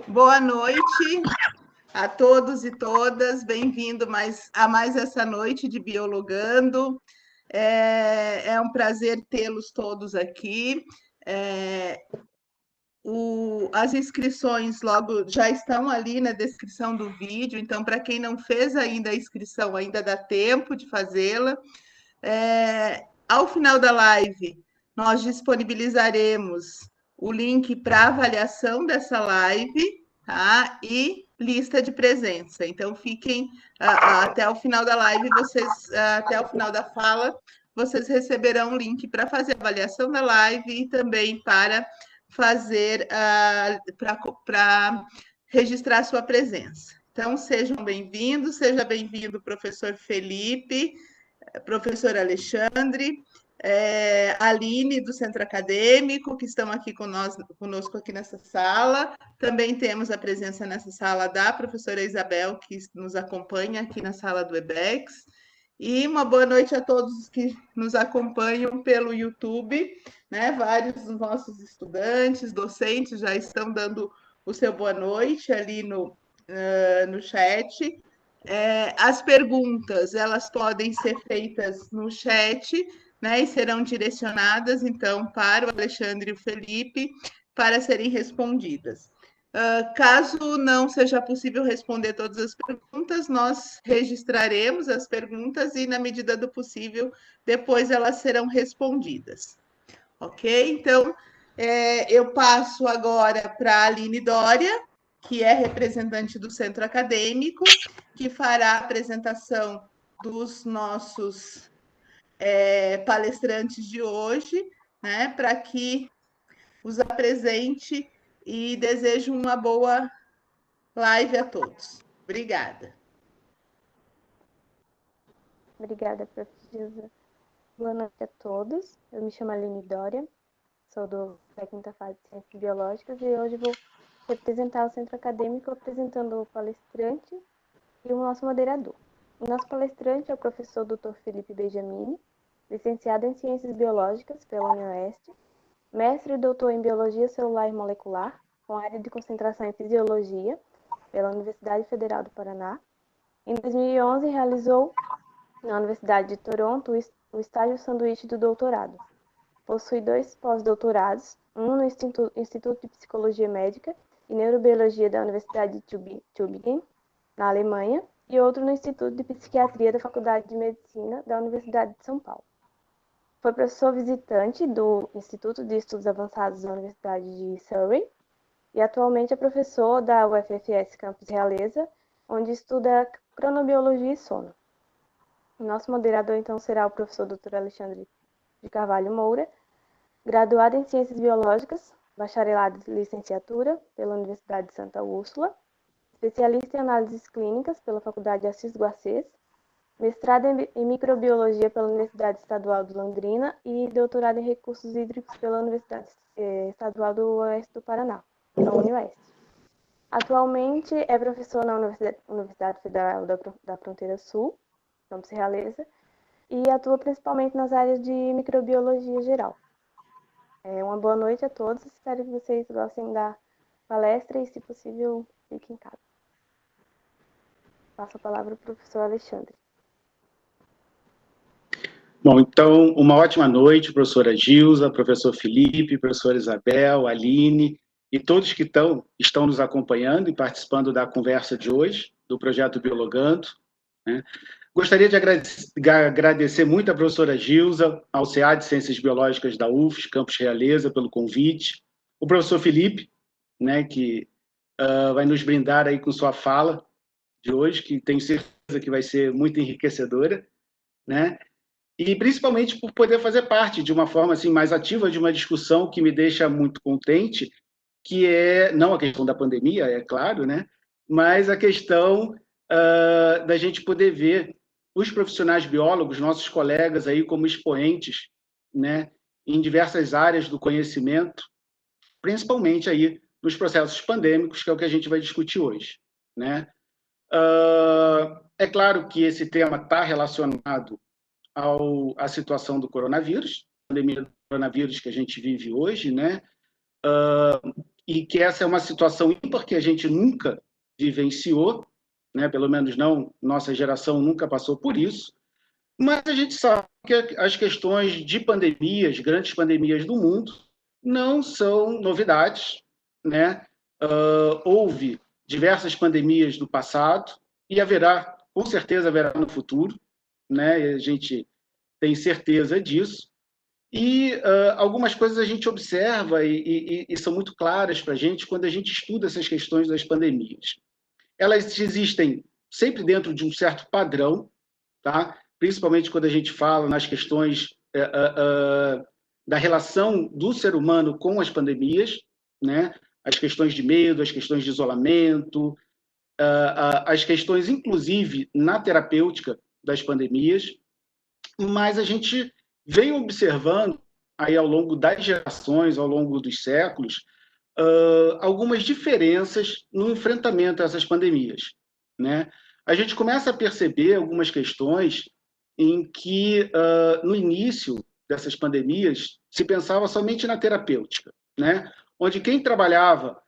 Boa noite a todos e todas, bem-vindo a mais essa noite de Biologando. É um prazer tê-los todos aqui. As inscrições logo já estão ali na descrição do vídeo, então, para quem não fez ainda a inscrição, ainda dá tempo de fazê-la. Ao final da live, nós disponibilizaremos o link para avaliação dessa live, tá? E lista de presença. Então, fiquem até o final da live, até o final da fala, vocês receberão o link para fazer a avaliação da live e também para fazer, para registrar sua presença. Então, sejam bem-vindos, seja bem-vindo, professor Felipe, professor Alexandre, Aline, do Centro Acadêmico, que estão aqui conosco aqui nessa sala. Também temos a presença nessa sala da professora Isabel, que nos acompanha aqui na sala do Webex. E uma boa noite a todos que nos acompanham pelo YouTube, né? Vários dos nossos estudantes, docentes já estão dando o seu boa noite ali no chat. As perguntas, elas podem ser feitas no chat, né, e serão direcionadas, então, para o Alexandre e o Felipe, para serem respondidas. Caso não seja possível responder todas as perguntas, nós registraremos as perguntas e, na medida do possível, depois elas serão respondidas. Ok? Então, eu passo agora para a Aline Dória, que é representante do Centro Acadêmico, que fará a apresentação dos nossos palestrantes de hoje, né, para que os apresente e desejo uma boa live a todos. Obrigada. Obrigada, professora. Boa noite a todos. Eu me chamo Aline Dória, sou da quinta fase de Ciências Biológicas e hoje vou representar o Centro Acadêmico apresentando o palestrante e o nosso moderador. O nosso palestrante é o professor Dr. Felipe Benjamini, licenciado em Ciências Biológicas pela UniOeste, mestre e doutor em Biologia Celular e Molecular, com área de concentração em Fisiologia, pela Universidade Federal do Paraná. Em 2011, realizou na Universidade de Toronto o estágio sanduíche do doutorado. Possui 2 pós-doutorados, um no Instituto de Psicologia Médica e Neurobiologia da Universidade de Tübingen, na Alemanha, e outro no Instituto de Psiquiatria da Faculdade de Medicina da Universidade de São Paulo. Foi professor visitante do Instituto de Estudos Avançados da Universidade de Surrey e atualmente é professor da UFFS Campus Realeza, onde estuda cronobiologia e sono. O nosso moderador, então, será o professor Dr. Alexandre de Carvalho Moura, graduado em Ciências Biológicas, bacharelado em Licenciatura pela Universidade de Santa Úrsula, especialista em Análises Clínicas pela Faculdade Assis Garcês, mestrado em Microbiologia pela Universidade Estadual de Londrina e doutorado em Recursos Hídricos pela Universidade Estadual do Oeste do Paraná, a UniOeste. Atualmente é professor na Universidade Federal da Fronteira Sul, Campus Realeza, e atua principalmente nas áreas de microbiologia geral. Uma boa noite a todos, espero que vocês gostem da palestra e, se possível, fiquem em casa. Passo a palavra para o professor Alexandre. Bom, então, uma ótima noite, professora Gilza, professor Felipe, professora Isabel, Aline e todos que estão nos acompanhando e participando da conversa de hoje, do projeto Biologando, né? Gostaria de agradecer muito à professora Gilza, ao CA de Ciências Biológicas da UFS, Campus Realeza, pelo convite, o professor Felipe, né, que vai nos brindar aí com sua fala de hoje, que tenho certeza que vai ser muito enriquecedora, né? E principalmente por poder fazer parte de uma forma assim, mais ativa de uma discussão que me deixa muito contente, que é, não a questão da pandemia, é claro, né? Mas a questão da gente poder ver os profissionais biólogos, nossos colegas aí como expoentes, né, em diversas áreas do conhecimento, principalmente aí nos processos pandêmicos, que é o que a gente vai discutir hoje, né? É claro que esse tema está relacionado à situação do coronavírus, a pandemia do coronavírus que a gente vive hoje, né? e que essa é uma situação ímpar que a gente nunca vivenciou, né? Pelo menos não, nossa geração nunca passou por isso, mas a gente sabe que as questões de pandemias, grandes pandemias do mundo, não são novidades, né? Houve diversas pandemias no passado e haverá, com certeza haverá no futuro, né? A gente tem certeza disso. E algumas coisas a gente observa e são muito claras para a gente quando a gente estuda essas questões das pandemias. Elas existem sempre dentro de um certo padrão, tá? Principalmente quando a gente fala nas questões da relação do ser humano com as pandemias, né? As questões de medo, as questões de isolamento, as questões, inclusive, na terapêutica das pandemias, mas a gente vem observando aí ao longo das gerações, ao longo dos séculos, algumas diferenças no enfrentamento a essas pandemias, né? A gente começa a perceber algumas questões em que, no início dessas pandemias, se pensava somente na terapêutica, né? Onde quem trabalhava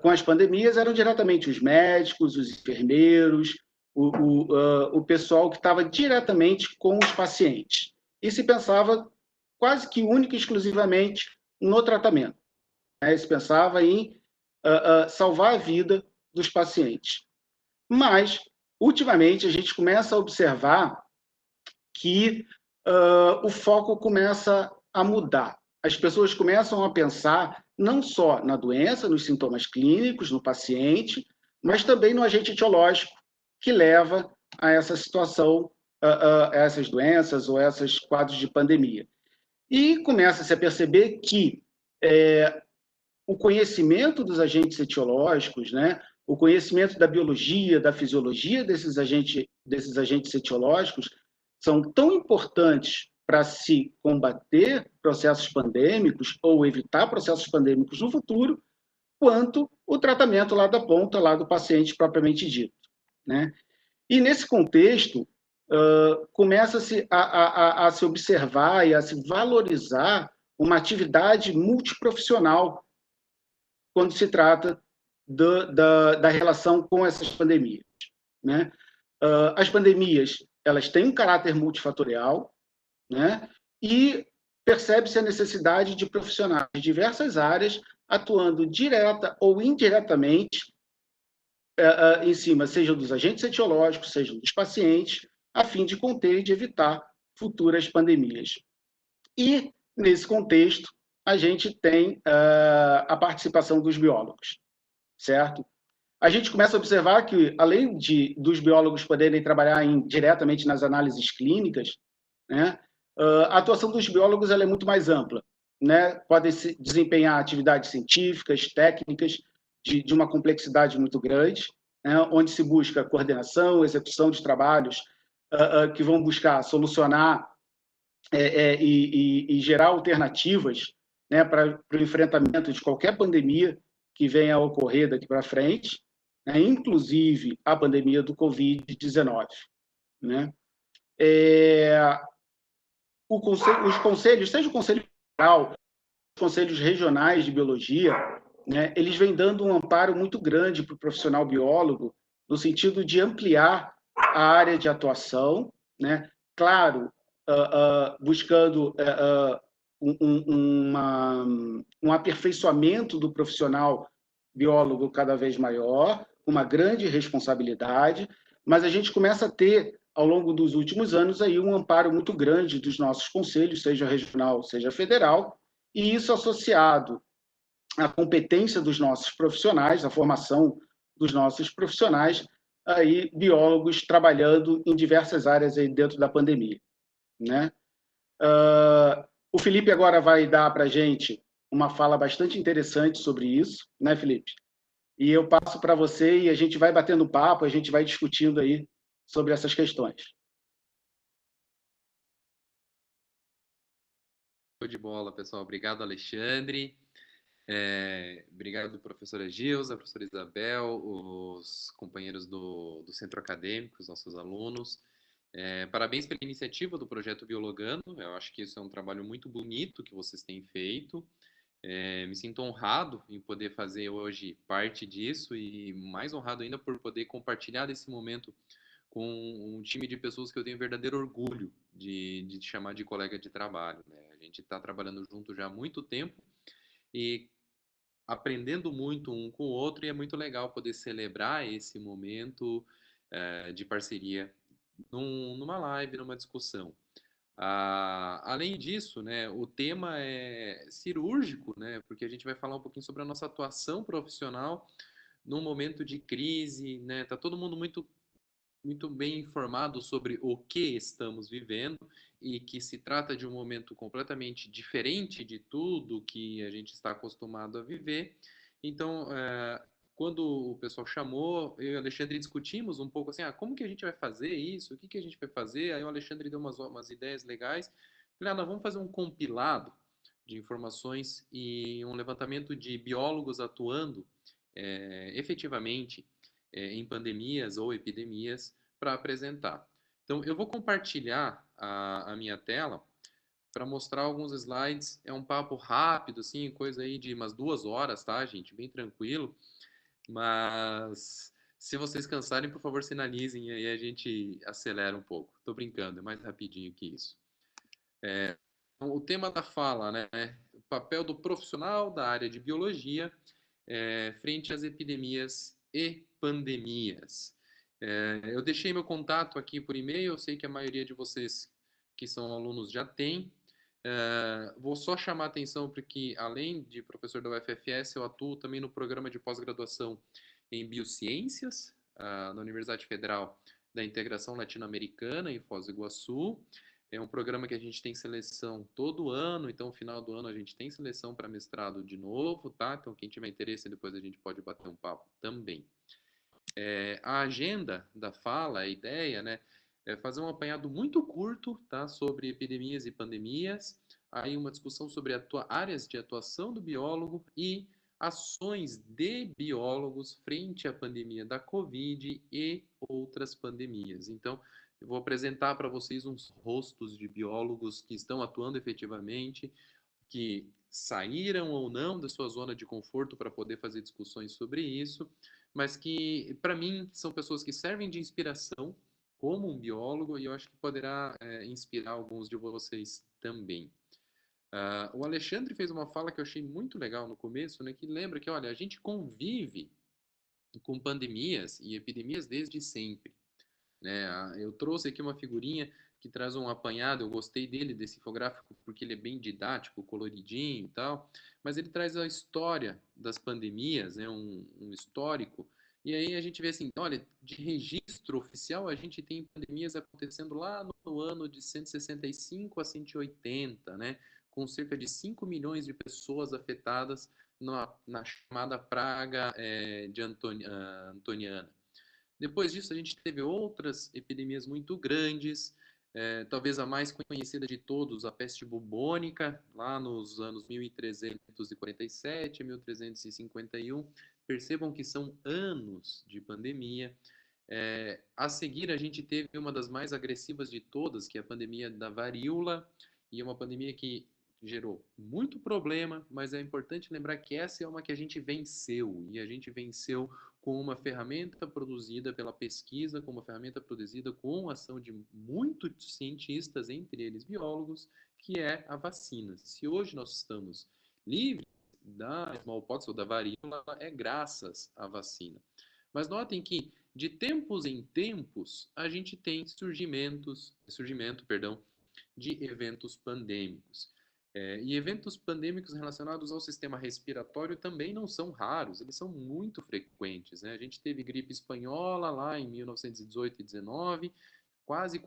com as pandemias eram diretamente os médicos, os enfermeiros, o pessoal que estava diretamente com os pacientes. E se pensava quase que única e exclusivamente no tratamento. Se pensava em salvar a vida dos pacientes. Mas, ultimamente, a gente começa a observar que o foco começa a mudar. As pessoas começam a pensar não só na doença, nos sintomas clínicos, no paciente, mas também no agente etiológico que leva a essa situação, a essas doenças ou a esses quadros de pandemia. E começa-se a perceber que o conhecimento dos agentes etiológicos, né, o conhecimento da biologia, da fisiologia desses agentes etiológicos são tão importantes para se combater processos pandêmicos ou evitar processos pandêmicos no futuro, quanto o tratamento lá da ponta, lá do paciente propriamente dito, né? E nesse contexto, começa-se a se observar e a se valorizar uma atividade multiprofissional quando se trata da relação com essas pandemias, né? As pandemias, elas têm um caráter multifatorial, né? E percebe-se a necessidade de profissionais de diversas áreas atuando direta ou indiretamente em cima, seja dos agentes etiológicos, seja dos pacientes, a fim de conter e de evitar futuras pandemias. E, nesse contexto, a gente tem a participação dos biólogos, certo? A gente começa a observar que, além dos biólogos poderem trabalhar diretamente nas análises clínicas, né, a atuação dos biólogos ela é muito mais ampla, né? Podem desempenhar atividades científicas, técnicas, de uma complexidade muito grande, né? Onde se busca coordenação, execução de trabalhos que vão buscar solucionar e gerar alternativas, né, para o enfrentamento de qualquer pandemia que venha a ocorrer daqui para frente, né, inclusive a pandemia do Covid-19. Né? Os conselhos, seja o Conselho Federal, os conselhos regionais de biologia, né, eles vêm dando um amparo muito grande para o profissional biólogo, no sentido de ampliar a área de atuação, né? Claro, buscando um aperfeiçoamento do profissional biólogo cada vez maior, uma grande responsabilidade, mas a gente começa a ter, ao longo dos últimos anos, aí um amparo muito grande dos nossos conselhos, seja regional, seja federal, e isso associado à competência dos nossos profissionais, à formação dos nossos profissionais, aí biólogos trabalhando em diversas áreas aí dentro da pandemia, né? O Felipe agora vai dar para a gente uma fala bastante interessante sobre isso, né, Felipe? E eu passo para você e a gente vai batendo papo, a gente vai discutindo aí sobre essas questões. Show de bola, pessoal. Obrigado, Alexandre. Obrigado, professora Gilza, professora Isabel, os companheiros do centro acadêmico, os nossos alunos. Parabéns pela iniciativa do projeto Biologando. Eu acho que isso é um trabalho muito bonito que vocês têm feito. Me sinto honrado em poder fazer hoje parte disso e mais honrado ainda por poder compartilhar desse momento com um time de pessoas que eu tenho verdadeiro orgulho de chamar de colega de trabalho, né? A gente está trabalhando junto já há muito tempo e aprendendo muito um com o outro, e é muito legal poder celebrar esse momento de parceria numa live, numa discussão. Além disso, né, o tema é cirúrgico, né, porque a gente vai falar um pouquinho sobre a nossa atuação profissional num momento de crise, né, tá todo mundo muito bem informado sobre o que estamos vivendo e que se trata de um momento completamente diferente de tudo que a gente está acostumado a viver. Então, quando o pessoal chamou, eu e o Alexandre discutimos um pouco assim, como que a gente vai fazer isso? O que que a gente vai fazer? Aí o Alexandre deu umas ideias legais. Falei, nós vamos fazer um compilado de informações e um levantamento de biólogos atuando efetivamente em pandemias ou epidemias para apresentar. Então, eu vou compartilhar a minha tela para mostrar alguns slides. É um papo rápido, assim, coisa aí de umas 2 horas, tá, gente? Bem tranquilo. Mas se vocês cansarem, por favor, sinalizem e aí a gente acelera um pouco. Tô brincando, é mais rapidinho que isso. Então, o tema da fala, né? O papel do profissional da área de biologia frente às epidemias e pandemias. Eu deixei meu contato aqui por e-mail, eu sei que a maioria de vocês que são alunos já tem. Vou só chamar a atenção porque, além de professor da UFFS, eu atuo também no programa de pós-graduação em Biociências, na Universidade Federal da Integração Latino-Americana, em Foz do Iguaçu. É um programa que a gente tem seleção todo ano, então no final do ano a gente tem seleção para mestrado de novo, tá? Então quem tiver interesse depois a gente pode bater um papo também. A agenda da fala, a ideia, né, é fazer um apanhado muito curto, tá, sobre epidemias e pandemias, aí uma discussão sobre áreas de atuação do biólogo e ações de biólogos frente à pandemia da Covid e outras pandemias. Então, eu vou apresentar para vocês uns rostos de biólogos que estão atuando efetivamente, que saíram ou não da sua zona de conforto para poder fazer discussões sobre isso, mas que, para mim, são pessoas que servem de inspiração como um biólogo e eu acho que poderá inspirar alguns de vocês também. O Alexandre fez uma fala que eu achei muito legal no começo, né, que lembra que, olha, a gente convive com pandemias e epidemias desde sempre, né? Eu trouxe aqui uma figurinha que traz um apanhado, eu gostei dele, desse infográfico, porque ele é bem didático, coloridinho e tal, mas ele traz a história das pandemias, né? Um histórico, e aí a gente vê assim, olha, de registro oficial, a gente tem pandemias acontecendo lá no ano de 165 a 180, né? Com cerca de 5 milhões de pessoas afetadas na chamada praga de Antoniana. Depois disso, a gente teve outras epidemias muito grandes, talvez a mais conhecida de todos, a peste bubônica, lá nos anos 1347 a 1351. Percebam que são anos de pandemia. A seguir, a gente teve uma das mais agressivas de todas, que é a pandemia da varíola, e é uma pandemia que gerou muito problema, mas é importante lembrar que essa é uma que a gente venceu, e a gente venceu com uma ferramenta produzida pela pesquisa, com uma ferramenta produzida com a ação de muitos cientistas, entre eles biólogos, que é a vacina. Se hoje nós estamos livres da smallpox ou da varíola, é graças à vacina. Mas notem que de tempos em tempos a gente tem surgimento, de eventos pandêmicos. E eventos pandêmicos relacionados ao sistema respiratório também não são raros, eles são muito frequentes, né? A gente teve gripe espanhola lá em 1918 e 19, quase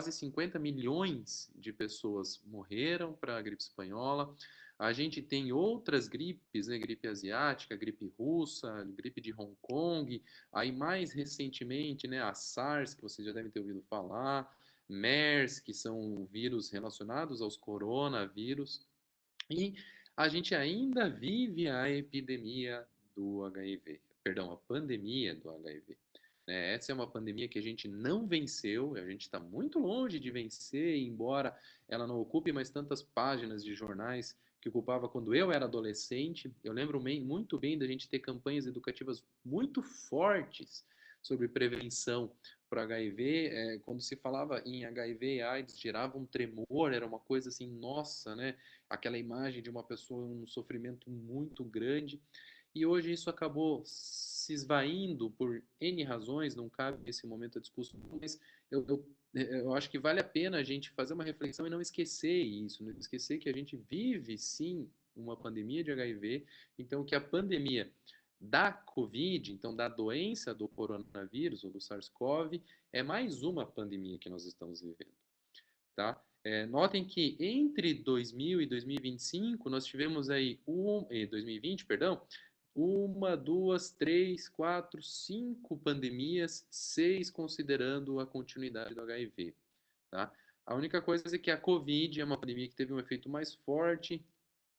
50 milhões de pessoas morreram para a gripe espanhola. A gente tem outras gripes, né? Gripe asiática, gripe russa, gripe de Hong Kong, aí mais recentemente, né, a SARS, que vocês já devem ter ouvido falar, MERS, que são vírus relacionados aos coronavírus, e a gente ainda vive a epidemia do HIV, perdão, a pandemia do HIV. Essa é uma pandemia que a gente não venceu, a gente está muito longe de vencer, embora ela não ocupe mais tantas páginas de jornais que que ocupava quando eu era adolescente. Eu lembro muito bem da gente ter campanhas educativas muito fortes sobre prevenção para HIV. Quando se falava em HIV e AIDS, gerava um tremor, era uma coisa assim, nossa, né? Aquela imagem de uma pessoa em um sofrimento muito grande. E hoje isso acabou se esvaindo por N razões, não cabe nesse momento a discussão, mas eu acho que vale a pena a gente fazer uma reflexão e não esquecer isso, não esquecer que a gente vive, sim, uma pandemia de HIV, então que a pandemia da Covid, então da doença do coronavírus ou do SARS-CoV, é mais uma pandemia que nós estamos vivendo, tá? Notem que entre 2000 e 2025 nós tivemos aí 2020, perdão, 1, 2, 3, 4, 5 pandemias, 6 considerando a continuidade do HIV, tá? A única coisa é que a Covid é uma pandemia que teve um efeito mais forte.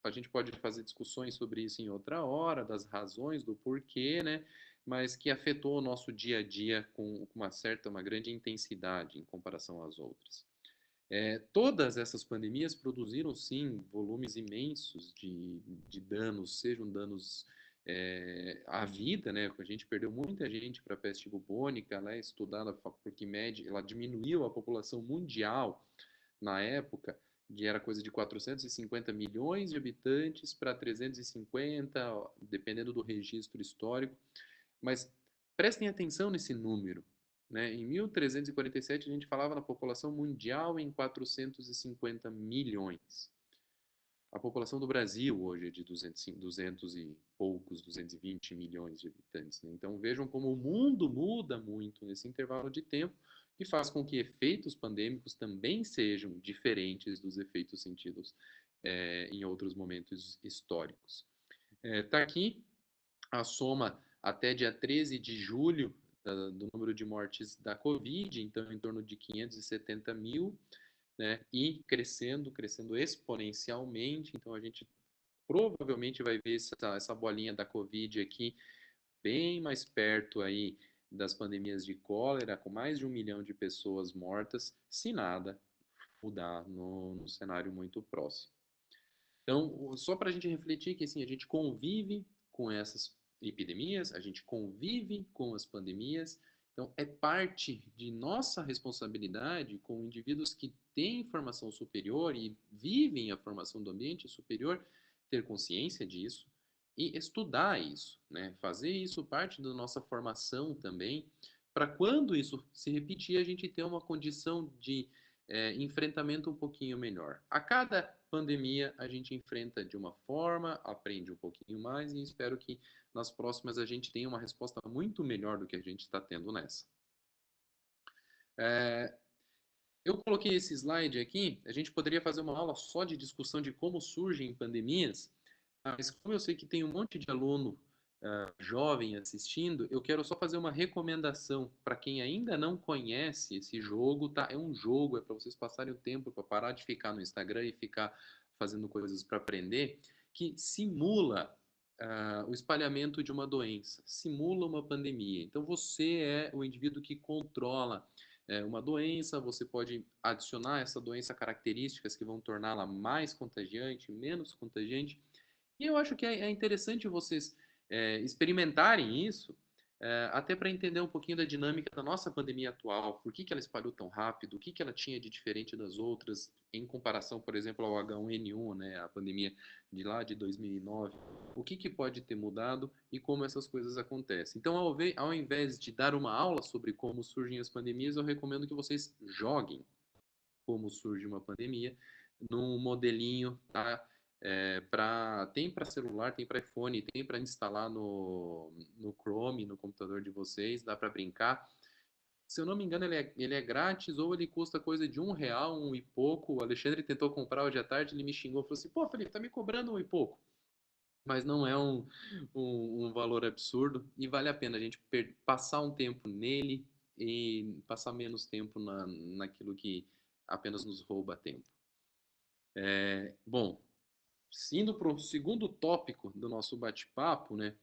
A gente pode fazer discussões sobre isso em outra hora, das razões, do porquê, né? Mas que afetou o nosso dia a dia com uma grande intensidade em comparação às outras. Todas essas pandemias produziram, sim, volumes imensos de danos, sejam danos à vida, né? A gente perdeu muita gente para a peste bubônica, ela é estudada porque ela diminuiu a população mundial na época, que era coisa de 450 milhões de habitantes para 350, dependendo do registro histórico. Mas prestem atenção nesse número, né? Em 1347, a gente falava na população mundial em 450 milhões. A população do Brasil hoje é de 200 e poucos, 220 milhões de habitantes, né? Então vejam como o mundo muda muito nesse intervalo de tempo, que faz com que efeitos pandêmicos também sejam diferentes dos efeitos sentidos em outros momentos históricos. Tá aqui a soma até dia 13 de julho do número de mortes da Covid, então em torno de 570 mil, né, e crescendo exponencialmente. Então a gente provavelmente vai ver essa bolinha da Covid aqui bem mais perto aí das pandemias de cólera, com mais de 1 milhão de pessoas mortas, se nada mudar no cenário muito próximo. Então, só para a gente refletir que assim, a gente convive com essas epidemias, a gente convive com as pandemias, então é parte de nossa responsabilidade com indivíduos que têm formação superior e vivem a formação do ambiente superior, ter consciência disso e estudar isso, né? Fazer isso parte da nossa formação também, para quando isso se repetir, a gente ter uma condição de enfrentamento um pouquinho melhor. A cada pandemia a gente enfrenta de uma forma, aprende um pouquinho mais e espero que nas próximas a gente tenha uma resposta muito melhor do que a gente está tendo nessa. Eu coloquei esse slide aqui, a gente poderia fazer uma aula só de discussão de como surgem pandemias, mas como eu sei que tem um monte de aluno jovem assistindo, eu quero só fazer uma recomendação para quem ainda não conhece esse jogo, tá? É um jogo, é para vocês passarem o tempo, para parar de ficar no Instagram e ficar fazendo coisas para aprender, que simula o espalhamento de uma doença, simula uma pandemia. Então você é o indivíduo que controla uma doença, você pode adicionar essa doença características que vão torná-la mais contagiante, menos contagiante. E eu acho que é interessante vocês experimentarem isso, até para entender um pouquinho da dinâmica da nossa pandemia atual, por que ela espalhou tão rápido, o que ela tinha de diferente das outras, em comparação, por exemplo, ao H1N1, né, a pandemia de lá de 2009, o que pode ter mudado e como essas coisas acontecem. Então, ao invés de dar uma aula sobre como surgem as pandemias, eu recomendo que vocês joguem como surge uma pandemia num modelinho, tá? Tem para celular, tem para iPhone, tem para instalar no Chrome, no computador de vocês, dá para brincar. Se eu não me engano, ele é grátis ou ele custa coisa de R$1, 1 e pouco. O Alexandre tentou comprar hoje à tarde, ele me xingou, falou assim, pô, Felipe, tá me cobrando 1 e pouco. Mas não é um valor absurdo e vale a pena a gente passar um tempo nele e passar menos tempo naquilo que apenas nos rouba tempo. Bom, indo para o segundo tópico do nosso bate-papo, né?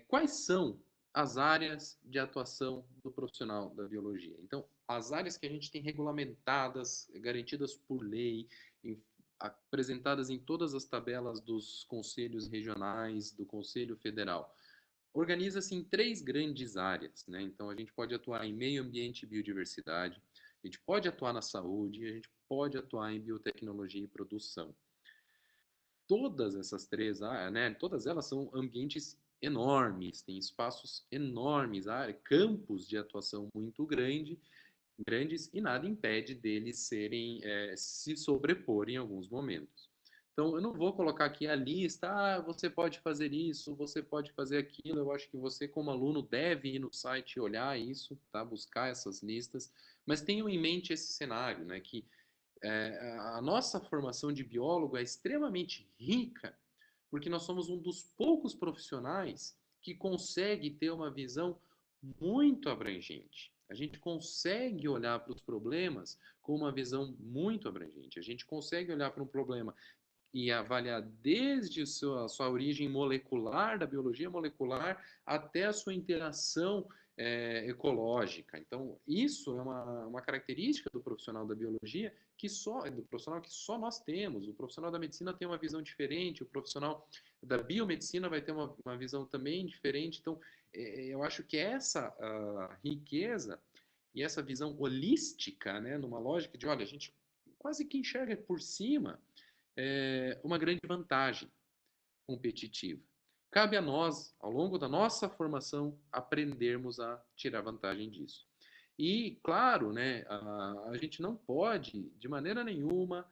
Quais são as áreas de atuação do profissional da biologia? Então, as áreas que a gente tem regulamentadas, garantidas por lei, apresentadas em todas as tabelas dos conselhos regionais, do Conselho Federal. Organiza-se em 3 grandes áreas, né? Então, a gente pode atuar em meio ambiente e biodiversidade, a gente pode atuar na saúde e a gente pode atuar em biotecnologia e produção. Todas essas 3 áreas, né? Todas elas são ambientes enormes, têm espaços enormes, campos de atuação muito grandes e nada impede deles se sobrepor em alguns momentos. Então, eu não vou colocar aqui a lista, você pode fazer isso, você pode fazer aquilo. Eu acho que você, como aluno, deve ir no site e olhar isso, tá? Buscar essas listas, mas tenham em mente esse cenário, né? Que a nossa formação de biólogo é extremamente rica, porque nós somos um dos poucos profissionais que consegue ter uma visão muito abrangente. A gente consegue olhar para os problemas com uma visão muito abrangente. A gente consegue olhar para um problema e avaliar desde a sua origem molecular, da biologia molecular, até a sua interação ecológica. Então, isso é uma característica do profissional da biologia do profissional que só nós temos. O profissional da medicina tem uma visão diferente, o profissional da biomedicina vai ter uma visão também diferente. Então, eu acho que essa riqueza e essa visão holística, né, numa lógica de, olha, a gente quase que enxerga por cima uma grande vantagem competitiva. Cabe a nós, ao longo da nossa formação, aprendermos a tirar vantagem disso. E, claro, né, a gente não pode, de maneira nenhuma,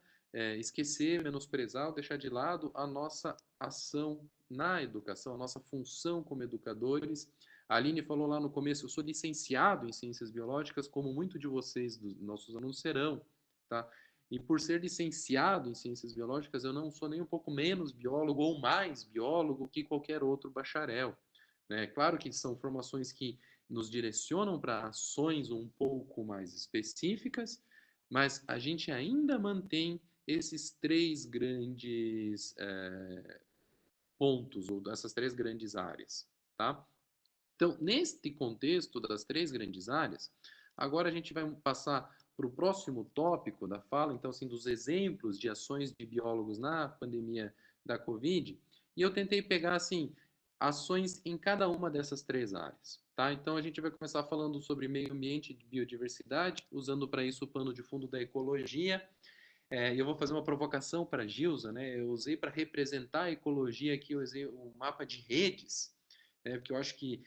esquecer, menosprezar ou deixar de lado a nossa ação na educação, a nossa função como educadores. A Aline falou lá no começo, eu sou licenciado em Ciências Biológicas, como muitos de vocês, dos nossos alunos, serão, tá? E por ser licenciado em Ciências Biológicas, eu não sou nem um pouco menos biólogo ou mais biólogo que qualquer outro bacharel, né? Claro que são formações que nos direcionam para ações um pouco mais específicas, mas a gente ainda mantém esses 3 grandes pontos, ou essas 3 grandes áreas, tá? Então, neste contexto das 3 grandes áreas, agora a gente vai passar para o próximo tópico da fala, então, assim, dos exemplos de ações de biólogos na pandemia da Covid, e eu tentei pegar, assim, ações em cada uma dessas 3 áreas, tá? Então, a gente vai começar falando sobre meio ambiente e biodiversidade, usando para isso o pano de fundo da ecologia. Eu vou fazer uma provocação para a Gilza, né? Eu usei para representar a ecologia aqui, eu usei um mapa de redes, né? Porque eu acho que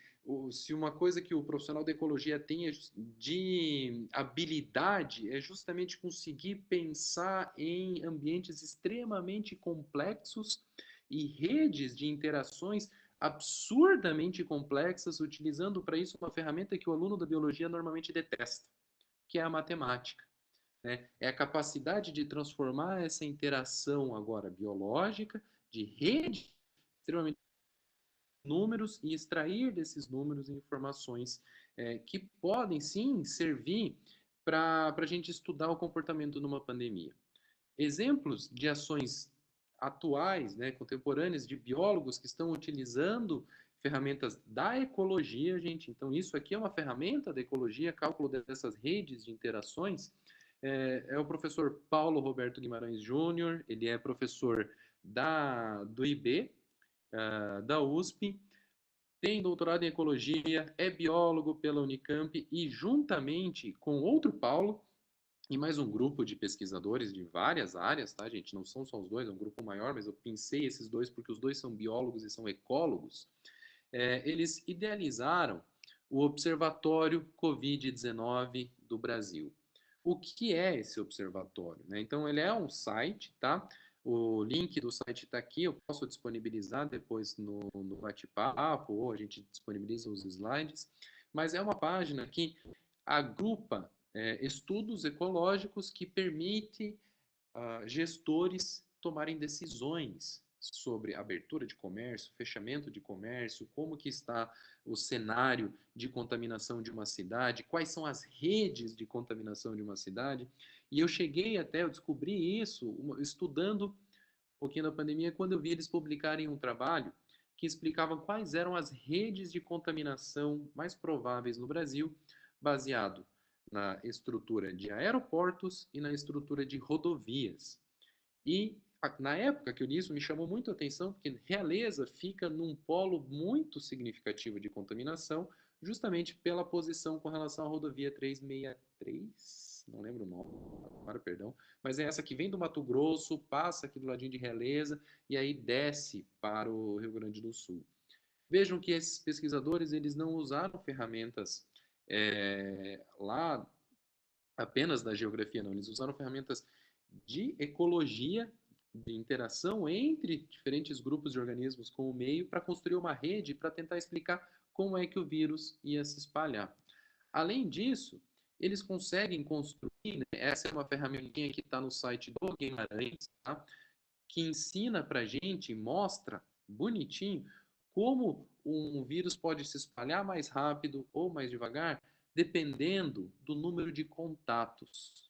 se uma coisa que o profissional da ecologia tem de habilidade é justamente conseguir pensar em ambientes extremamente complexos e redes de interações absurdamente complexas, utilizando para isso uma ferramenta que o aluno da biologia normalmente detesta, que é a matemática, né? É a capacidade de transformar essa interação agora biológica de rede extremamente números e extrair desses números informações que podem sim servir para a gente estudar o comportamento numa pandemia. Exemplos de ações atuais, né, contemporâneas, de biólogos que estão utilizando ferramentas da ecologia, gente. Então, isso aqui é uma ferramenta da ecologia, cálculo dessas redes de interações. É o professor Paulo Roberto Guimarães Júnior, ele é professor do IB, da USP, tem doutorado em ecologia, é biólogo pela Unicamp e, juntamente com outro Paulo e mais um grupo de pesquisadores de várias áreas, tá, gente? Não são só os dois, é um grupo maior, mas eu pensei esses dois porque os dois são biólogos e são ecólogos. Eles idealizaram o Observatório Covid-19 do Brasil. O que é esse observatório, né? Então, ele é um site, tá? O link do site está aqui, eu posso disponibilizar depois no bate-papo, ou a gente disponibiliza os slides, mas é uma página que agrupa estudos ecológicos que permite gestores tomarem decisões sobre abertura de comércio, fechamento de comércio, como que está o cenário de contaminação de uma cidade, quais são as redes de contaminação de uma cidade. E eu descobri isso estudando um pouquinho da pandemia, quando eu vi eles publicarem um trabalho que explicava quais eram as redes de contaminação mais prováveis no Brasil, baseado na estrutura de aeroportos e na estrutura de rodovias. E na época que eu li isso, me chamou muito a atenção, porque Realeza fica num polo muito significativo de contaminação, justamente pela posição com relação à rodovia 363, não lembro o nome agora, perdão, mas é essa que vem do Mato Grosso, passa aqui do ladinho de Realeza e aí desce para o Rio Grande do Sul. Vejam que esses pesquisadores, eles não usaram ferramentas lá apenas da geografia, não, eles usaram ferramentas de ecologia, de interação entre diferentes grupos de organismos com o meio para construir uma rede para tentar explicar como é que o vírus ia se espalhar. Além disso, eles conseguem construir, né, essa é uma ferramentinha que está no site do Guimarães, tá, que ensina para a gente, mostra bonitinho como um vírus pode se espalhar mais rápido ou mais devagar, dependendo do número de contatos.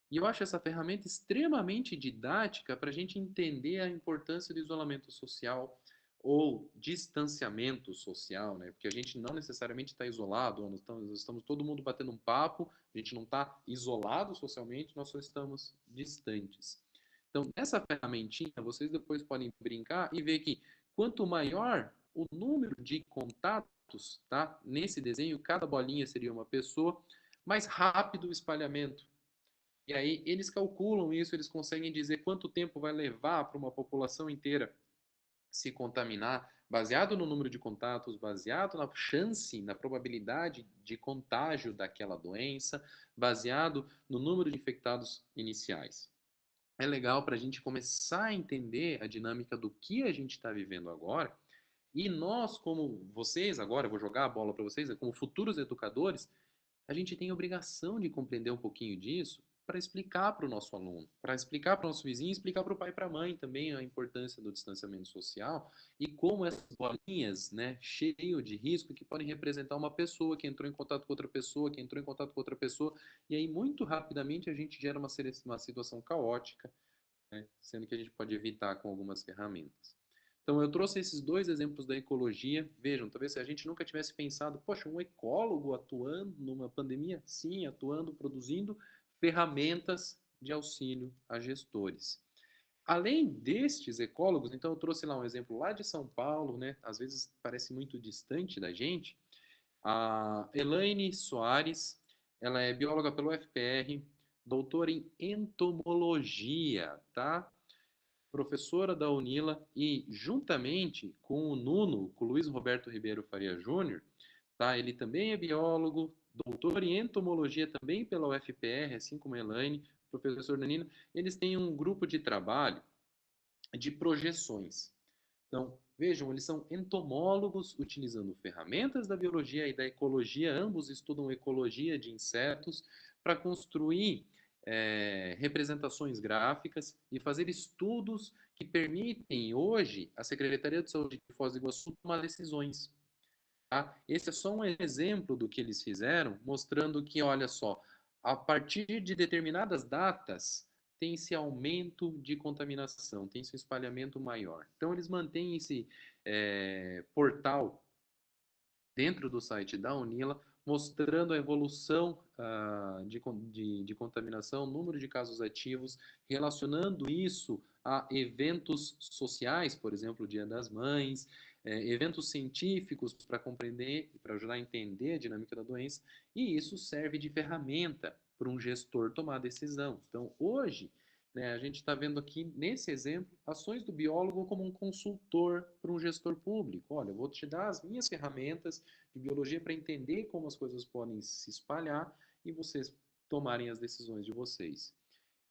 E eu acho essa ferramenta extremamente didática para a gente entender a importância do isolamento social ou distanciamento social, né? Porque a gente não necessariamente está isolado, nós estamos todo mundo batendo um papo, a gente não está isolado socialmente, nós só estamos distantes. Então, nessa ferramentinha, vocês depois podem brincar e ver que quanto maior o número de contatos, tá? Nesse desenho, cada bolinha seria uma pessoa, mais rápido o espalhamento. E aí eles calculam isso, eles conseguem dizer quanto tempo vai levar para uma população inteira se contaminar, baseado no número de contatos, baseado na chance, na probabilidade de contágio daquela doença, baseado no número de infectados iniciais. É legal para a gente começar a entender a dinâmica do que a gente está vivendo agora. E nós, como vocês, agora eu vou jogar a bola para vocês, como futuros educadores, a gente tem a obrigação de compreender um pouquinho disso para explicar para o nosso aluno, para explicar para o nosso vizinho, explicar para o pai e para a mãe também a importância do distanciamento social e como essas bolinhas, né, cheio de risco, que podem representar uma pessoa que entrou em contato com outra pessoa, que entrou em contato com outra pessoa, e aí muito rapidamente a gente gera uma situação caótica, né, sendo que a gente pode evitar com algumas ferramentas. Então, eu trouxe esses dois exemplos da ecologia. Vejam, talvez se a gente nunca tivesse pensado, poxa, um ecólogo atuando numa pandemia? Sim, atuando, produzindo ferramentas de auxílio a gestores. Além destes ecólogos, então eu trouxe lá um exemplo lá de São Paulo, né? Às vezes parece muito distante da gente. A Elaine Soares, ela é bióloga pelo UFPR, doutora em entomologia, tá? Professora da UNILA e juntamente com o Nuno, com o Luiz Roberto Ribeiro Faria Júnior, tá? Ele também é biólogo, doutor em entomologia também pela UFPR, assim como a Elaine, professor Danilo, eles têm um grupo de trabalho de projeções. Então, vejam, eles são entomólogos utilizando ferramentas da biologia e da ecologia, ambos estudam ecologia de insetos, para construir representações gráficas e fazer estudos que permitem hoje a Secretaria de Saúde de Foz do Iguaçu tomar decisões. Tá? Esse é só um exemplo do que eles fizeram, mostrando que, olha só, a partir de determinadas datas, tem esse aumento de contaminação, tem esse espalhamento maior. Então, eles mantêm esse portal dentro do site da Unila, mostrando a evolução de contaminação, número de casos ativos, relacionando isso a eventos sociais, por exemplo, o Dia das Mães, eventos científicos para compreender, para ajudar a entender a dinâmica da doença, e isso serve de ferramenta para um gestor tomar decisão. Então, hoje, né, a gente está vendo aqui, nesse exemplo, ações do biólogo como um consultor para um gestor público. Olha, eu vou te dar as minhas ferramentas de biologia para entender como as coisas podem se espalhar e vocês tomarem as decisões de vocês.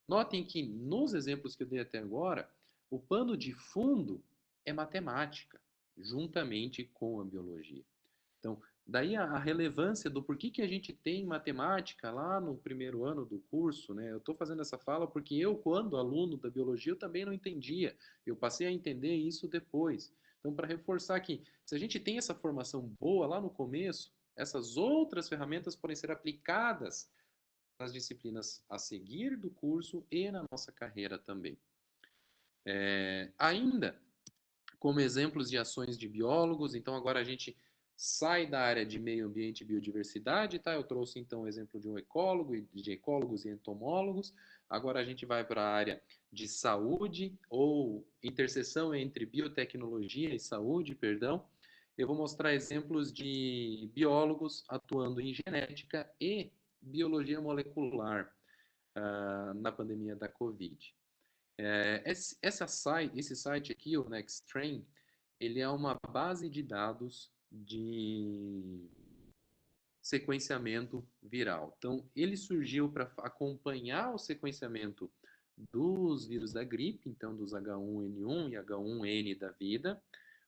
Notem que nos exemplos que eu dei até agora, o pano de fundo é matemática, juntamente com a biologia. Então, daí a relevância do porquê que a gente tem matemática lá no primeiro ano do curso, né? Eu estou fazendo essa fala porque eu, quando aluno da biologia, eu também não entendia. Eu passei a entender isso depois. Então, para reforçar que se a gente tem essa formação boa lá no começo, essas outras ferramentas podem ser aplicadas nas disciplinas a seguir do curso e na nossa carreira também. Ainda, como exemplos de ações de biólogos, então agora a gente sai da área de meio ambiente e biodiversidade, tá? Eu trouxe então o exemplo de um ecólogo, de ecólogos e entomólogos, Agora a gente vai para a área de saúde, ou interseção entre biotecnologia e saúde, perdão. Eu vou mostrar exemplos de biólogos atuando em genética e biologia molecular na pandemia da Covid. Esse site aqui, o NextStrain, ele é uma base de dados de sequenciamento viral. Então, ele surgiu para acompanhar o sequenciamento dos vírus da gripe, então dos H1N1 e H1N da vida,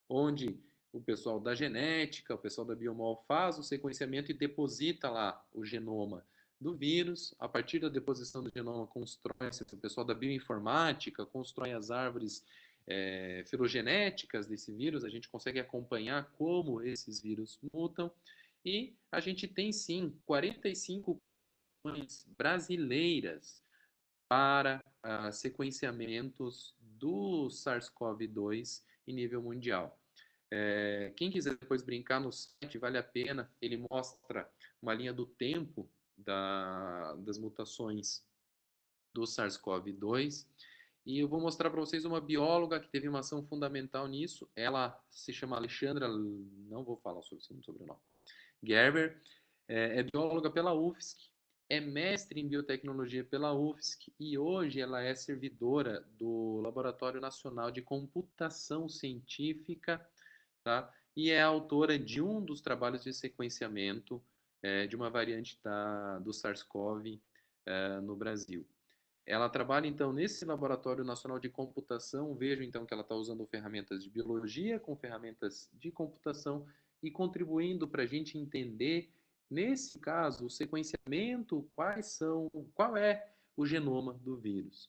onde o pessoal da genética, o pessoal da Biomol faz o sequenciamento e deposita lá o genoma do vírus. A partir da deposição do genoma, constrói-se, o pessoal da bioinformática constrói as árvores filogenéticas desse vírus, a gente consegue acompanhar como esses vírus mutam, e a gente tem sim 45 brasileiras para sequenciamentos do SARS-CoV-2 em nível mundial. Quem quiser depois brincar no site, vale a pena, ele mostra uma linha do tempo das mutações do SARS-CoV-2, e eu vou mostrar para vocês uma bióloga que teve uma ação fundamental nisso. Ela se chama Alexandra, não vou falar sobre o sobrenome, Gerber, é bióloga pela UFSC, é mestre em biotecnologia pela UFSC e hoje ela é servidora do Laboratório Nacional de Computação Científica, tá? E é autora de um dos trabalhos de sequenciamento de uma variante do SARS-CoV no Brasil. Ela trabalha, então, nesse Laboratório Nacional de Computação. Vejo, então, que ela está usando ferramentas de biologia com ferramentas de computação e contribuindo para a gente entender, nesse caso, o sequenciamento, qual é o genoma do vírus.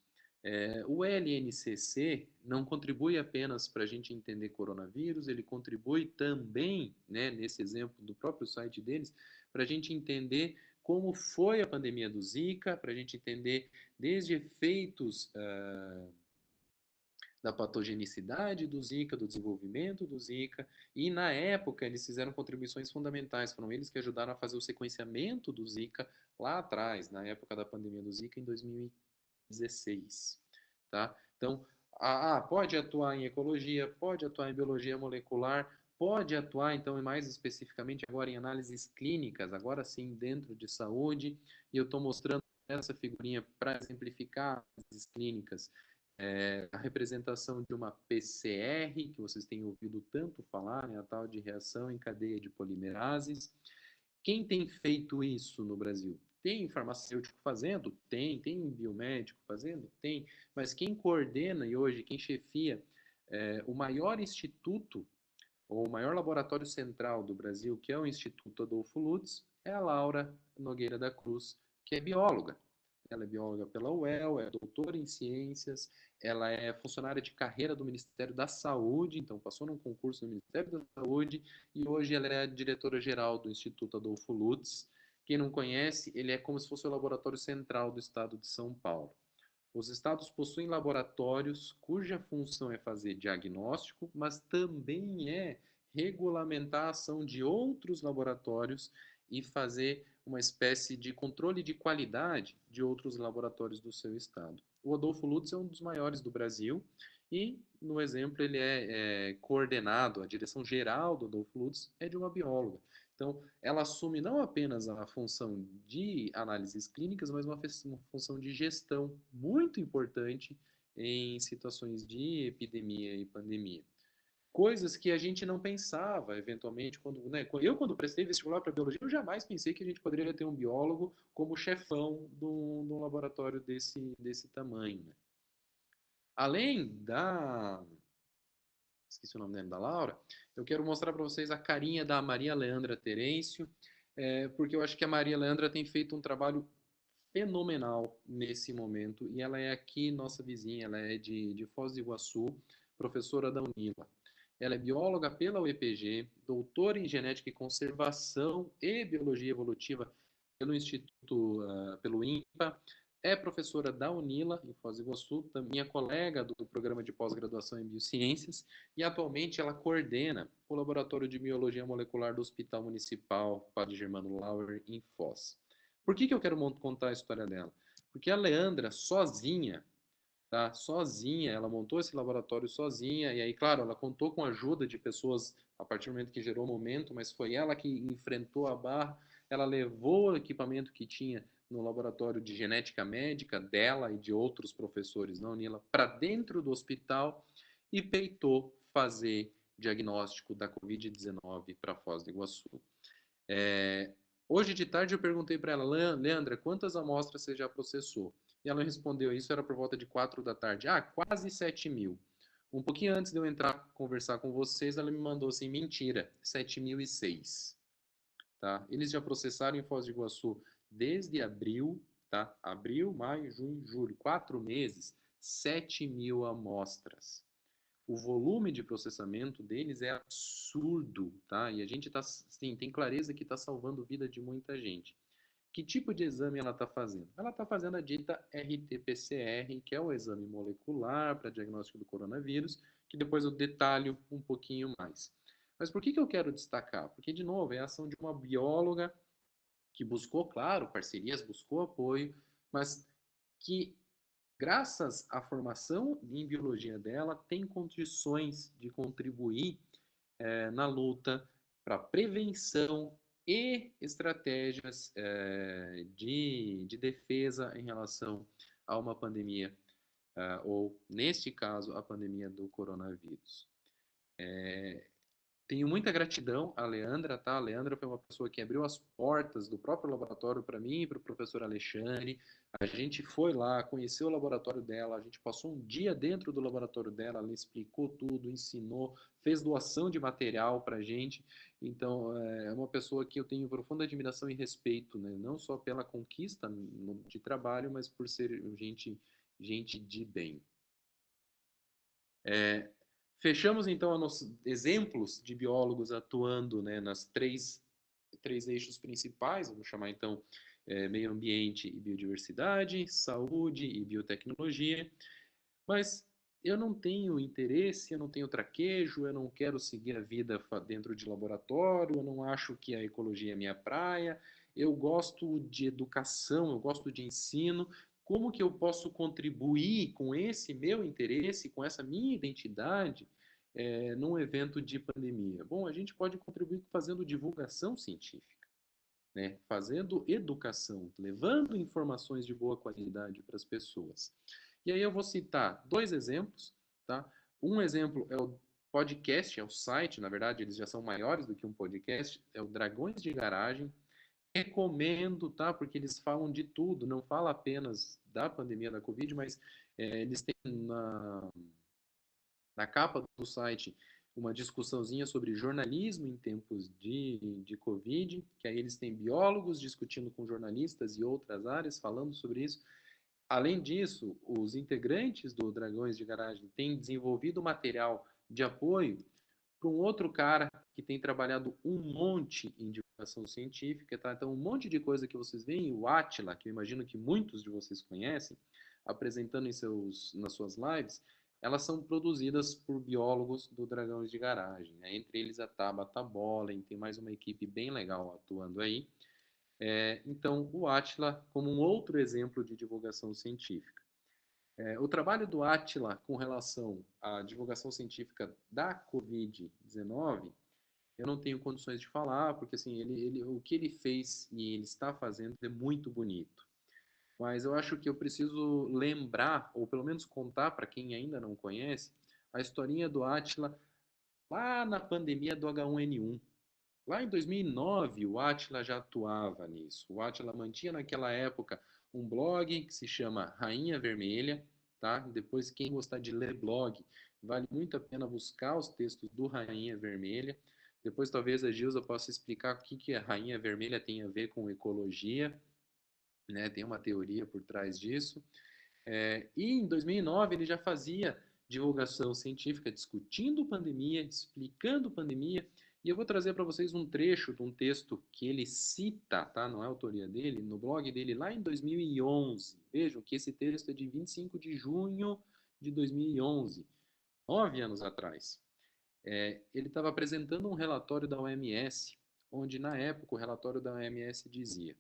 O LNCC não contribui apenas para a gente entender coronavírus, ele contribui também, né, nesse exemplo do próprio site deles, para a gente entender como foi a pandemia do Zika, para a gente entender desde efeitos da patogenicidade do Zika, do desenvolvimento do Zika, e na época eles fizeram contribuições fundamentais, foram eles que ajudaram a fazer o sequenciamento do Zika lá atrás, na época da pandemia do Zika, em 2016, tá? Então, pode atuar em ecologia, pode atuar em biologia molecular, pode atuar, então, mais especificamente agora em análises clínicas, agora sim dentro de saúde, e eu estou mostrando essa figurinha para exemplificar as clínicas, a representação de uma PCR, que vocês têm ouvido tanto falar, né, a tal de reação em cadeia de polimerases. Quem tem feito isso no Brasil? Tem farmacêutico fazendo? Tem biomédico fazendo? Tem, mas quem coordena e hoje quem chefia o maior instituto, ou o maior laboratório central do Brasil, que é o Instituto Adolfo Lutz, é a Laura Nogueira da Cruz, que é bióloga. Ela é bióloga pela UEL, é doutora em ciências, ela é funcionária de carreira do Ministério da Saúde, então passou num concurso do Ministério da Saúde, e hoje ela é a diretora-geral do Instituto Adolfo Lutz. Quem não conhece, ele é como se fosse o laboratório central do estado de São Paulo. Os estados possuem laboratórios cuja função é fazer diagnóstico, mas também é regulamentar a ação de outros laboratórios e fazer uma espécie de controle de qualidade de outros laboratórios do seu estado. O Adolfo Lutz é um dos maiores do Brasil e, no exemplo, ele é coordenado, a direção geral do Adolfo Lutz é de uma bióloga. Então, ela assume não apenas a função de análises clínicas, mas uma função de gestão muito importante em situações de epidemia e pandemia. Coisas que a gente não pensava, eventualmente, quando prestei vestibular para biologia, eu jamais pensei que a gente poderia ter um biólogo como chefão de um laboratório desse tamanho, né? Além esqueci o nome da Laura, eu quero mostrar para vocês a carinha da Maria Leandra Terêncio, porque eu acho que a Maria Leandra tem feito um trabalho fenomenal nesse momento, e ela é aqui nossa vizinha, ela é de Foz do Iguaçu, professora da Unila. Ela é bióloga pela UEPG, doutora em genética e conservação e biologia evolutiva pelo Instituto, pelo INPA, é professora da Unila, em Foz do Iguaçu, minha colega do programa de pós-graduação em biociências, e atualmente ela coordena o Laboratório de Biologia Molecular do Hospital Municipal Padre Germano Lauer, em Foz. Por que eu quero contar a história dela? Porque a Leandra, sozinha, tá? Sozinha, ela montou esse laboratório sozinha, e aí, claro, ela contou com a ajuda de pessoas a partir do momento que gerou o momento, mas foi ela que enfrentou a barra, ela levou o equipamento que tinha no laboratório de genética médica dela e de outros professores na Unila para dentro do hospital e peitou fazer diagnóstico da Covid-19 para Foz do Iguaçu. Hoje de tarde eu perguntei para ela, Leandra, quantas amostras você já processou? E ela respondeu, isso era por volta de 4 da tarde. Quase 7.000. Um pouquinho antes de eu entrar conversar com vocês, ela me mandou assim, mentira, 7.006. Tá? Eles já processaram em Foz do Iguaçu desde abril, tá? Abril, maio, junho, julho, 4 meses, 7.000 amostras. O volume de processamento deles é absurdo, tá? E a gente tem clareza que está salvando a vida de muita gente. Que tipo de exame ela está fazendo? Ela está fazendo a dita RT-PCR, que é o exame molecular para diagnóstico do coronavírus, que depois eu detalho um pouquinho mais. Mas por que eu quero destacar? Porque, de novo, é a ação de uma bióloga que buscou, claro, parcerias, buscou apoio, mas que, graças à formação em biologia dela, tem condições de contribuir na luta para prevenção e estratégias de defesa em relação a uma pandemia, ou, neste caso, a pandemia do coronavírus. Tenho muita gratidão à Leandra, tá? A Leandra foi uma pessoa que abriu as portas do próprio laboratório para mim e para o professor Alexandre. A gente foi lá, conheceu o laboratório dela, a gente passou um dia dentro do laboratório dela, ela explicou tudo, ensinou, fez doação de material para a gente. Então, é uma pessoa que eu tenho profunda admiração e respeito, né? Não só pela conquista de trabalho, mas por ser gente de bem. Fechamos, então, exemplos de biólogos atuando, né, nas três eixos principais, vamos chamar, então, meio ambiente e biodiversidade, saúde e biotecnologia, mas eu não tenho interesse, eu não tenho traquejo, eu não quero seguir a vida dentro de laboratório, eu não acho que a ecologia é minha praia, eu gosto de educação, eu gosto de ensino. Como que eu posso contribuir com esse meu interesse, com essa minha identidade, num evento de pandemia? Bom, a gente pode contribuir fazendo divulgação científica, né? Fazendo educação, levando informações de boa qualidade para as pessoas. E aí eu vou citar 2 exemplos, tá? Um exemplo é o podcast, é o site, na verdade, eles já são maiores do que um podcast, é o Dragões de Garagem. Recomendo, tá? Porque eles falam de tudo, não fala apenas da pandemia da Covid, mas eles têm na capa do site uma discussãozinha sobre jornalismo em tempos de Covid, que aí eles têm biólogos discutindo com jornalistas e outras áreas falando sobre isso. Além disso, os integrantes do Dragões de Garagem têm desenvolvido material de apoio para um outro cara que tem trabalhado um monte em divulgação científica, tá? Então, um monte de coisa que vocês veem, o Átila, que eu imagino que muitos de vocês conhecem, apresentando nas suas lives, elas são produzidas por biólogos do Dragões de Garagem, né? Entre eles a Tabata Bolen, tem mais uma equipe bem legal atuando aí. Então, o Átila como um outro exemplo de divulgação científica. O trabalho do Átila com relação à divulgação científica da Covid-19, eu não tenho condições de falar, porque assim, o que ele fez e ele está fazendo é muito bonito. Mas eu acho que eu preciso lembrar, ou pelo menos contar para quem ainda não conhece, a historinha do Átila lá na pandemia do H1N1. Lá em 2009, o Átila já atuava nisso. O Átila mantinha naquela época um blog que se chama Rainha Vermelha, tá? Depois, quem gostar de ler blog, vale muito a pena buscar os textos do Rainha Vermelha. Depois, talvez a Gilza possa explicar o que a Rainha Vermelha tem a ver com ecologia, né? Tem uma teoria por trás disso. E em 2009 ele já fazia divulgação científica discutindo pandemia, explicando pandemia, e eu vou trazer para vocês um trecho de um texto que ele cita, tá? Não é autoria dele, no blog dele lá em 2011. Vejam que esse texto é de 25 de junho de 2011, 9 anos atrás. Ele estava apresentando um relatório da OMS, onde na época o relatório da OMS dizia: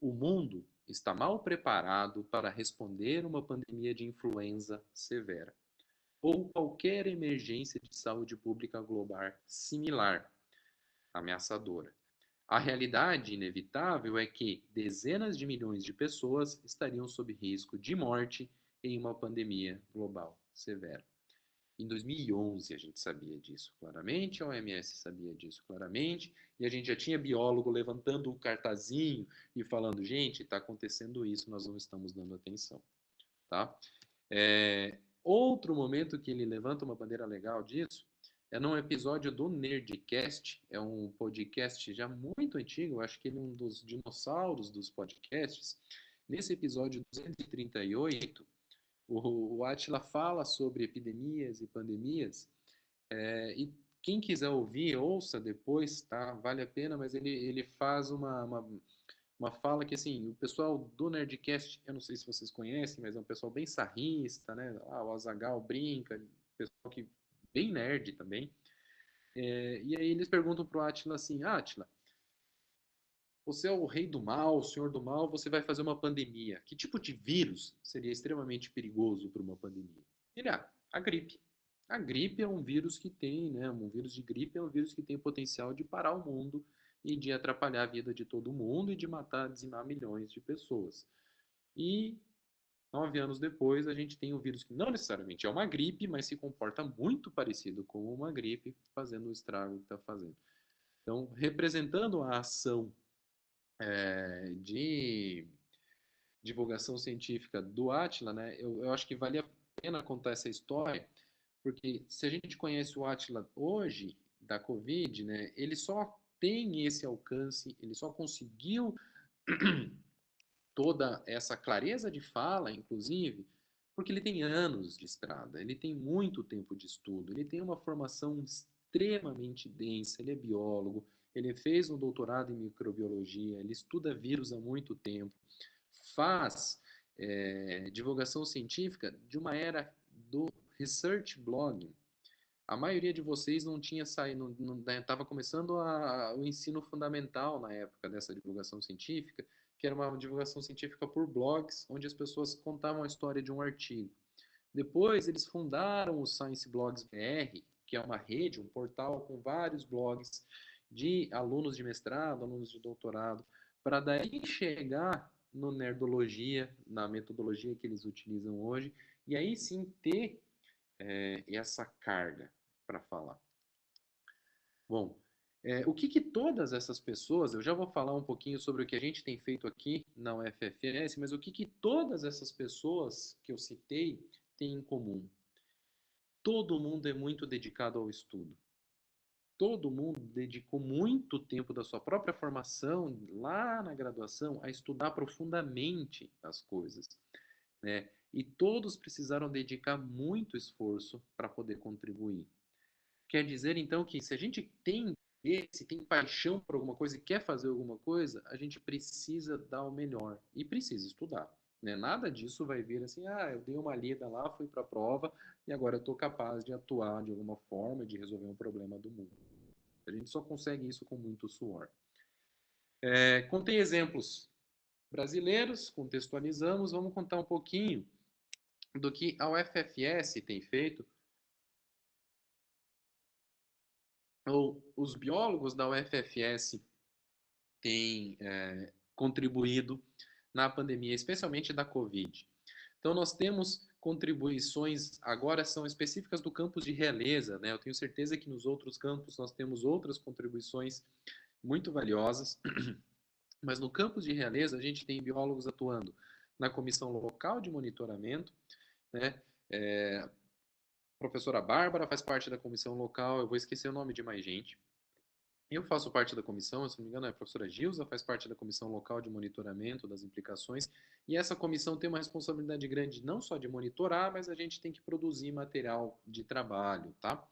o mundo está mal preparado para responder uma pandemia de influenza severa ou qualquer emergência de saúde pública global similar, ameaçadora. A realidade inevitável é que dezenas de milhões de pessoas estariam sob risco de morte em uma pandemia global severa. Em 2011 a gente sabia disso claramente, a OMS sabia disso claramente, e a gente já tinha biólogo levantando o cartazinho e falando, gente, está acontecendo isso, nós não estamos dando atenção. Tá? Outro momento que ele levanta uma bandeira legal disso é num episódio do Nerdcast, é um podcast já muito antigo, eu acho que ele é um dos dinossauros dos podcasts. Nesse episódio 238, o Átila fala sobre epidemias e pandemias, e quem quiser ouvir, ouça depois, tá? Vale a pena, mas ele faz uma fala que, assim, o pessoal do Nerdcast, eu não sei se vocês conhecem, mas é um pessoal bem sarrista, né? O Azaghal brinca, pessoal que bem nerd também. E aí eles perguntam pro Átila assim, Átila, você é o rei do mal, o senhor do mal, você vai fazer uma pandemia. Que tipo de vírus seria extremamente perigoso para uma pandemia? Ele, a gripe. A gripe é um vírus que tem, né? Um vírus de gripe é um vírus que tem o potencial de parar o mundo e de atrapalhar a vida de todo mundo e de matar, dizimar milhões de pessoas. E 9 anos depois, a gente tem um vírus que não necessariamente é uma gripe, mas se comporta muito parecido com uma gripe, fazendo o estrago que está fazendo. Então, representando a ação de divulgação científica do Átila, né, eu acho que vale a pena contar essa história, porque se a gente conhece o Átila hoje, da Covid, né, ele só tem esse alcance, ele só conseguiu toda essa clareza de fala, inclusive, porque ele tem anos de estrada, ele tem muito tempo de estudo, ele tem uma formação extremamente densa, ele é biólogo, ele fez um doutorado em microbiologia, ele estuda vírus há muito tempo, faz divulgação científica de uma era do research blogging. A maioria de vocês não tinha saído, estava começando o ensino fundamental na época dessa divulgação científica, que era uma divulgação científica por blogs, onde as pessoas contavam a história de um artigo. Depois, eles fundaram o Science Blogs BR, que é uma rede, um portal com vários blogs de alunos de mestrado, alunos de doutorado, para daí chegar no Nerdologia, na metodologia que eles utilizam hoje, e aí sim ter essa carga para falar. Bom, o que todas essas pessoas, eu já vou falar um pouquinho sobre o que a gente tem feito aqui na UFFS, mas o que todas essas pessoas que eu citei têm em comum? Todo mundo é muito dedicado ao estudo. Todo mundo dedicou muito tempo da sua própria formação, lá na graduação, a estudar profundamente as coisas, né? E todos precisaram dedicar muito esforço para poder contribuir. Quer dizer, então, que se a gente tem se tem paixão por alguma coisa e quer fazer alguma coisa, a gente precisa dar o melhor e precisa estudar. Né? Nada disso vai vir assim, eu dei uma lida lá, fui para a prova e agora eu estou capaz de atuar de alguma forma, de resolver um problema do mundo. A gente só consegue isso com muito suor. Contei exemplos brasileiros, contextualizamos, vamos contar um pouquinho do que a UFFS tem feito, ou os biólogos da UFFS têm contribuído na pandemia, especialmente da Covid. Então, nós temos contribuições, agora são específicas do campus de Realeza, né? Eu tenho certeza que nos outros campos nós temos outras contribuições muito valiosas, mas no campus de Realeza a gente tem biólogos atuando na comissão local de monitoramento, né? A professora Bárbara faz parte da comissão local, eu vou esquecer o nome de mais gente. Eu faço parte da comissão, se não me engano, a professora Gilza faz parte da comissão local de monitoramento das implicações, e essa comissão tem uma responsabilidade grande não só de monitorar, mas a gente tem que produzir material de trabalho, tá?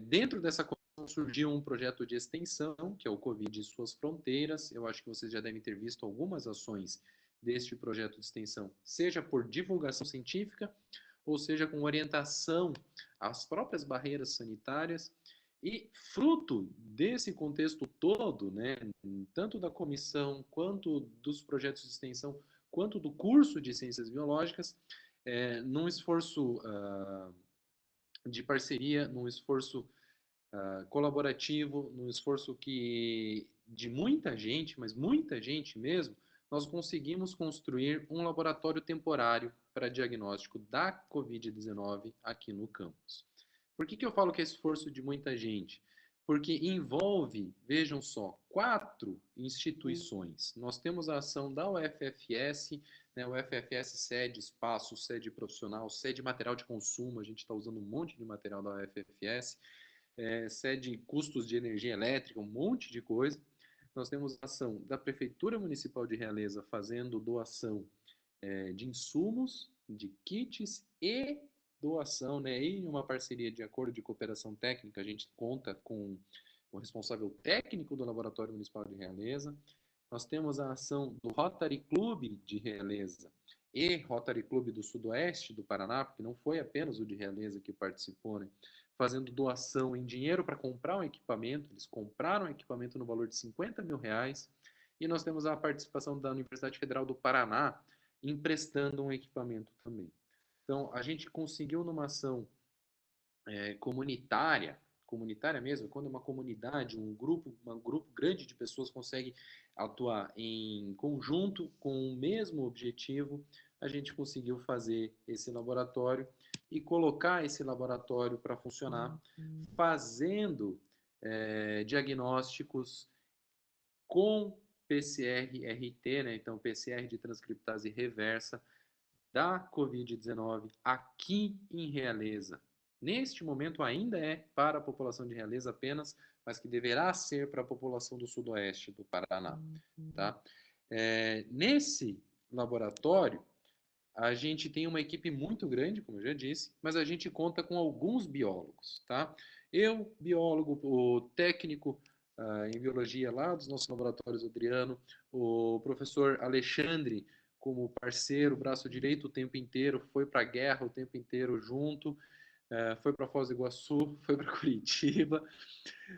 Dentro dessa comissão surgiu um projeto de extensão, que é o Covid e suas fronteiras. Eu acho que vocês já devem ter visto algumas ações deste projeto de extensão, seja por divulgação científica, ou seja com orientação às próprias barreiras sanitárias. E fruto desse contexto todo, né, tanto da comissão, quanto dos projetos de extensão, quanto do curso de Ciências Biológicas, num esforço de parceria, num esforço colaborativo, num esforço de muita gente, mas muita gente mesmo, nós conseguimos construir um laboratório temporário para diagnóstico da Covid-19 aqui no campus. Por que eu falo que é esforço de muita gente? Porque envolve, vejam só, 4 instituições. Nós temos a ação da UFFS, né, UFFS sede espaço, sede profissional, sede material de consumo, a gente está usando um monte de material da UFFS, sede custos de energia elétrica, um monte de coisa. Nós temos a ação da Prefeitura Municipal de Realeza fazendo doação de insumos, de kits e doação, né, em uma parceria de acordo de cooperação técnica, a gente conta com o responsável técnico do Laboratório Municipal de Realeza. Nós temos a ação do Rotary Club de Realeza e Rotary Club do Sudoeste do Paraná, porque não foi apenas o de Realeza que participou, né, fazendo doação em dinheiro para comprar um equipamento. Eles compraram um equipamento no valor de R$50 mil. E nós temos a participação da Universidade Federal do Paraná emprestando um equipamento também. Então, a gente conseguiu numa ação comunitária mesmo, quando uma comunidade, um grupo grande de pessoas consegue atuar em conjunto com o mesmo objetivo, a gente conseguiu fazer esse laboratório e colocar esse laboratório para funcionar, fazendo diagnósticos com PCR-RT, né? Então PCR de transcriptase reversa da Covid-19 aqui em Realeza. Neste momento ainda é para a população de Realeza apenas, mas que deverá ser para a população do sudoeste do Paraná. Tá? Nesse laboratório, a gente tem uma equipe muito grande, como eu já disse, mas a gente conta com alguns biólogos. Tá? Eu, biólogo, o técnico em biologia lá dos nossos laboratórios, Adriano, o professor Alexandre, como parceiro, braço direito o tempo inteiro, foi para a guerra o tempo inteiro junto, foi para Foz do Iguaçu, foi para Curitiba.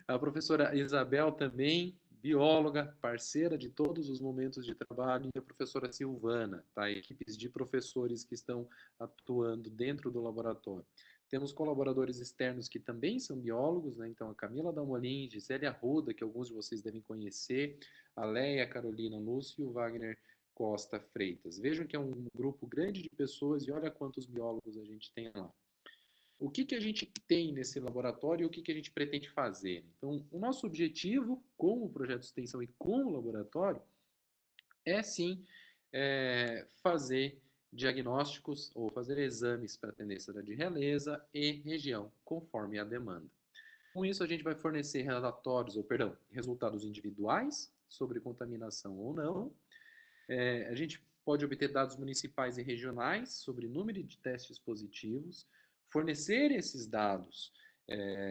A professora Isabel também, bióloga, parceira de todos os momentos de trabalho, e a professora Silvana, tá? Equipes de professores que estão atuando dentro do laboratório. Temos colaboradores externos que também são biólogos, né? Então a Camila Dalmolin, Gisele Arruda, que alguns de vocês devem conhecer, a Leia Carolina Lúcio e o Wagner Costa Freitas. Vejam que é um grupo grande de pessoas e olha quantos biólogos a gente tem lá. O que a gente tem nesse laboratório e o que a gente pretende fazer? Então, o nosso objetivo com o projeto de extensão e com o laboratório é, sim, fazer diagnósticos ou fazer exames para tendência de Realeza e região, conforme a demanda. Com isso, a gente vai fornecer resultados individuais sobre contaminação ou não. A gente pode obter dados municipais e regionais sobre número de testes positivos, fornecer esses dados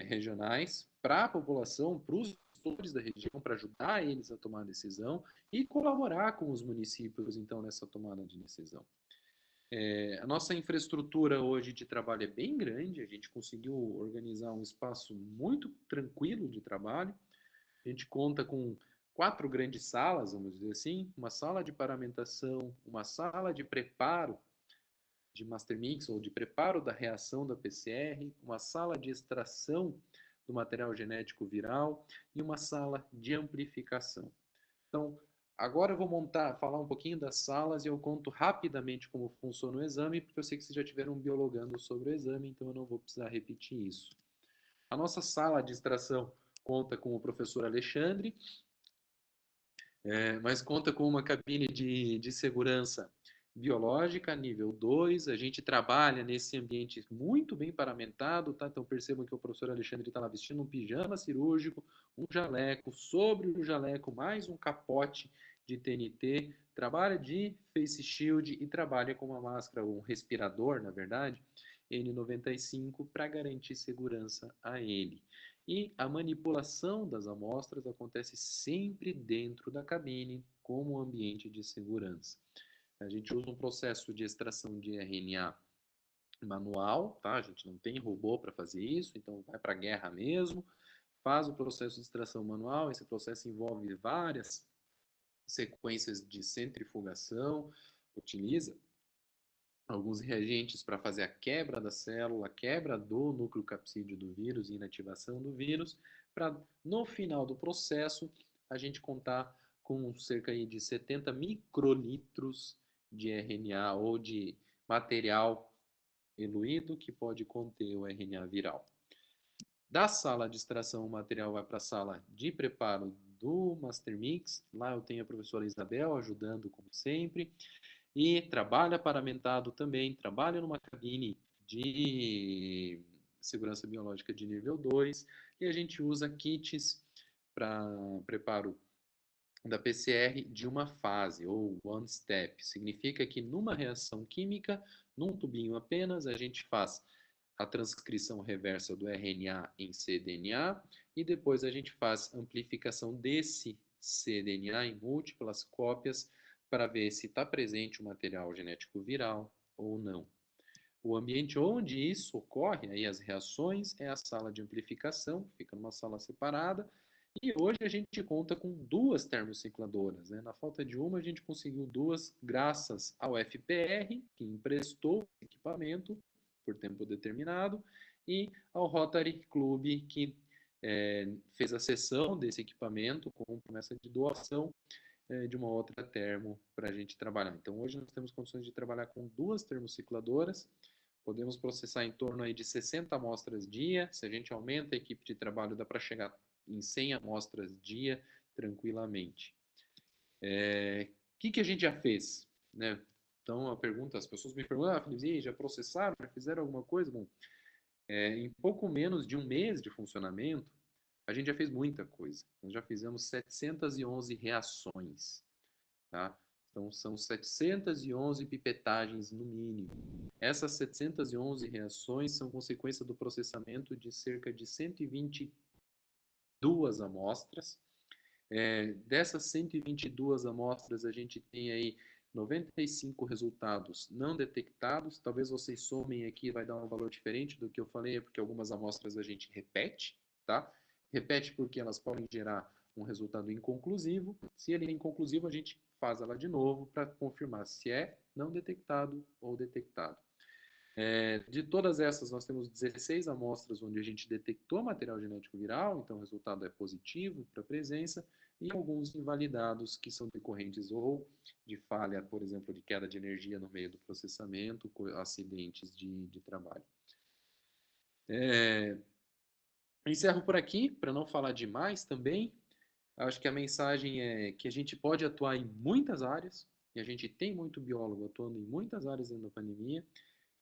regionais para a população, para os gestores da região, para ajudar eles a tomar a decisão e colaborar com os municípios, então, nessa tomada de decisão. A nossa infraestrutura hoje de trabalho é bem grande, a gente conseguiu organizar um espaço muito tranquilo de trabalho, a gente conta com 4 grandes salas, vamos dizer assim, uma sala de paramentação, uma sala de preparo de master mix ou de preparo da reação da PCR, uma sala de extração do material genético viral e uma sala de amplificação. Então, agora eu vou falar um pouquinho das salas e eu conto rapidamente como funciona o exame, porque eu sei que vocês já estiveram biologando sobre o exame, então eu não vou precisar repetir isso. A nossa sala de extração conta com o professor Alexandre, mas conta com uma cabine de segurança biológica, nível 2, a gente trabalha nesse ambiente muito bem paramentado, tá? Então percebam que o professor Alexandre está lá vestindo um pijama cirúrgico, um jaleco, sobre o jaleco mais um capote de TNT, trabalha de face shield e trabalha com uma máscara, um respirador, na verdade, N95, para garantir segurança a ele. E a manipulação das amostras acontece sempre dentro da cabine, como ambiente de segurança. A gente usa um processo de extração de RNA manual, tá? A gente não tem robô para fazer isso, então vai para a guerra mesmo. faz o processo de extração manual. Esse processo envolve várias sequências de centrifugação, utiliza alguns reagentes para fazer a quebra da célula, a quebra do núcleo capsídeo do vírus e inativação do vírus, para no final do processo a gente contar com cerca de 70 microlitros de RNA ou de material eluído que pode conter o RNA viral. Da sala de extração, o material vai para a sala de preparo do Master Mix. Lá eu tenho a professora Isabel ajudando, como sempre. E trabalha paramentado também, trabalha numa cabine de segurança biológica de nível 2. E a gente usa kits para preparo da PCR de uma fase, ou one step. Significa que numa reação química, num tubinho apenas, a gente faz a transcrição reversa do RNA em cDNA e depois a gente faz amplificação desse cDNA em múltiplas cópias para ver se está presente o material genético viral ou não. O ambiente onde isso ocorre, aí as reações, é a sala de amplificação, fica numa sala separada, e hoje a gente conta com 2 termocicladoras, né? Na falta de uma, a gente conseguiu 2 graças ao FPR, que emprestou o equipamento por tempo determinado, e ao Rotary Club, que fez a cessão desse equipamento com promessa de doação de uma outra termo para a gente trabalhar. Então, hoje nós temos condições de trabalhar com 2 termocicladoras, podemos processar em torno aí de 60 amostras dia. Se a gente aumenta a equipe de trabalho, dá para chegar em 100 amostras dia tranquilamente. Que a gente já fez, né? Então, a pergunta, as pessoas me perguntam, Felipe, já processaram, já fizeram alguma coisa? Bom, em pouco menos de um mês de funcionamento, a gente já fez muita coisa. Nós já fizemos 711 reações, tá? Então, são 711 pipetagens no mínimo. Essas 711 reações são consequência do processamento de cerca de 122 amostras. Dessas 122 amostras, a gente tem aí 95 resultados não detectados. Talvez vocês somem aqui, vai dar um valor diferente do que eu falei, porque algumas amostras a gente repete, tá? Repete porque elas podem gerar um resultado inconclusivo. Se ele é inconclusivo, a gente faz ela de novo para confirmar se é não detectado ou detectado. De todas essas, nós temos 16 amostras onde a gente detectou material genético viral, então o resultado é positivo para a presença, e alguns invalidados que são decorrentes ou de falha, por exemplo, de queda de energia no meio do processamento, acidentes de trabalho. Encerro por aqui, para não falar demais também. Acho que a mensagem é que a gente pode atuar em muitas áreas, e a gente tem muito biólogo atuando em muitas áreas dentro da pandemia,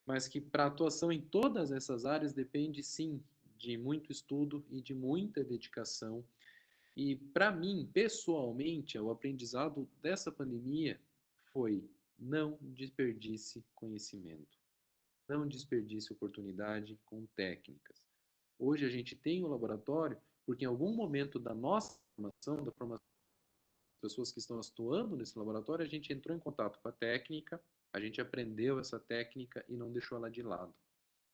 mas que para atuação em todas essas áreas depende, sim, de muito estudo e de muita dedicação. E para mim, pessoalmente, o aprendizado dessa pandemia foi: não desperdice conhecimento, não desperdice oportunidade com técnicas. Hoje a gente tem um laboratório porque em algum momento da nossa formação, da formação das pessoas que estão atuando nesse laboratório, a gente entrou em contato com a técnica, a gente aprendeu essa técnica e não deixou ela de lado.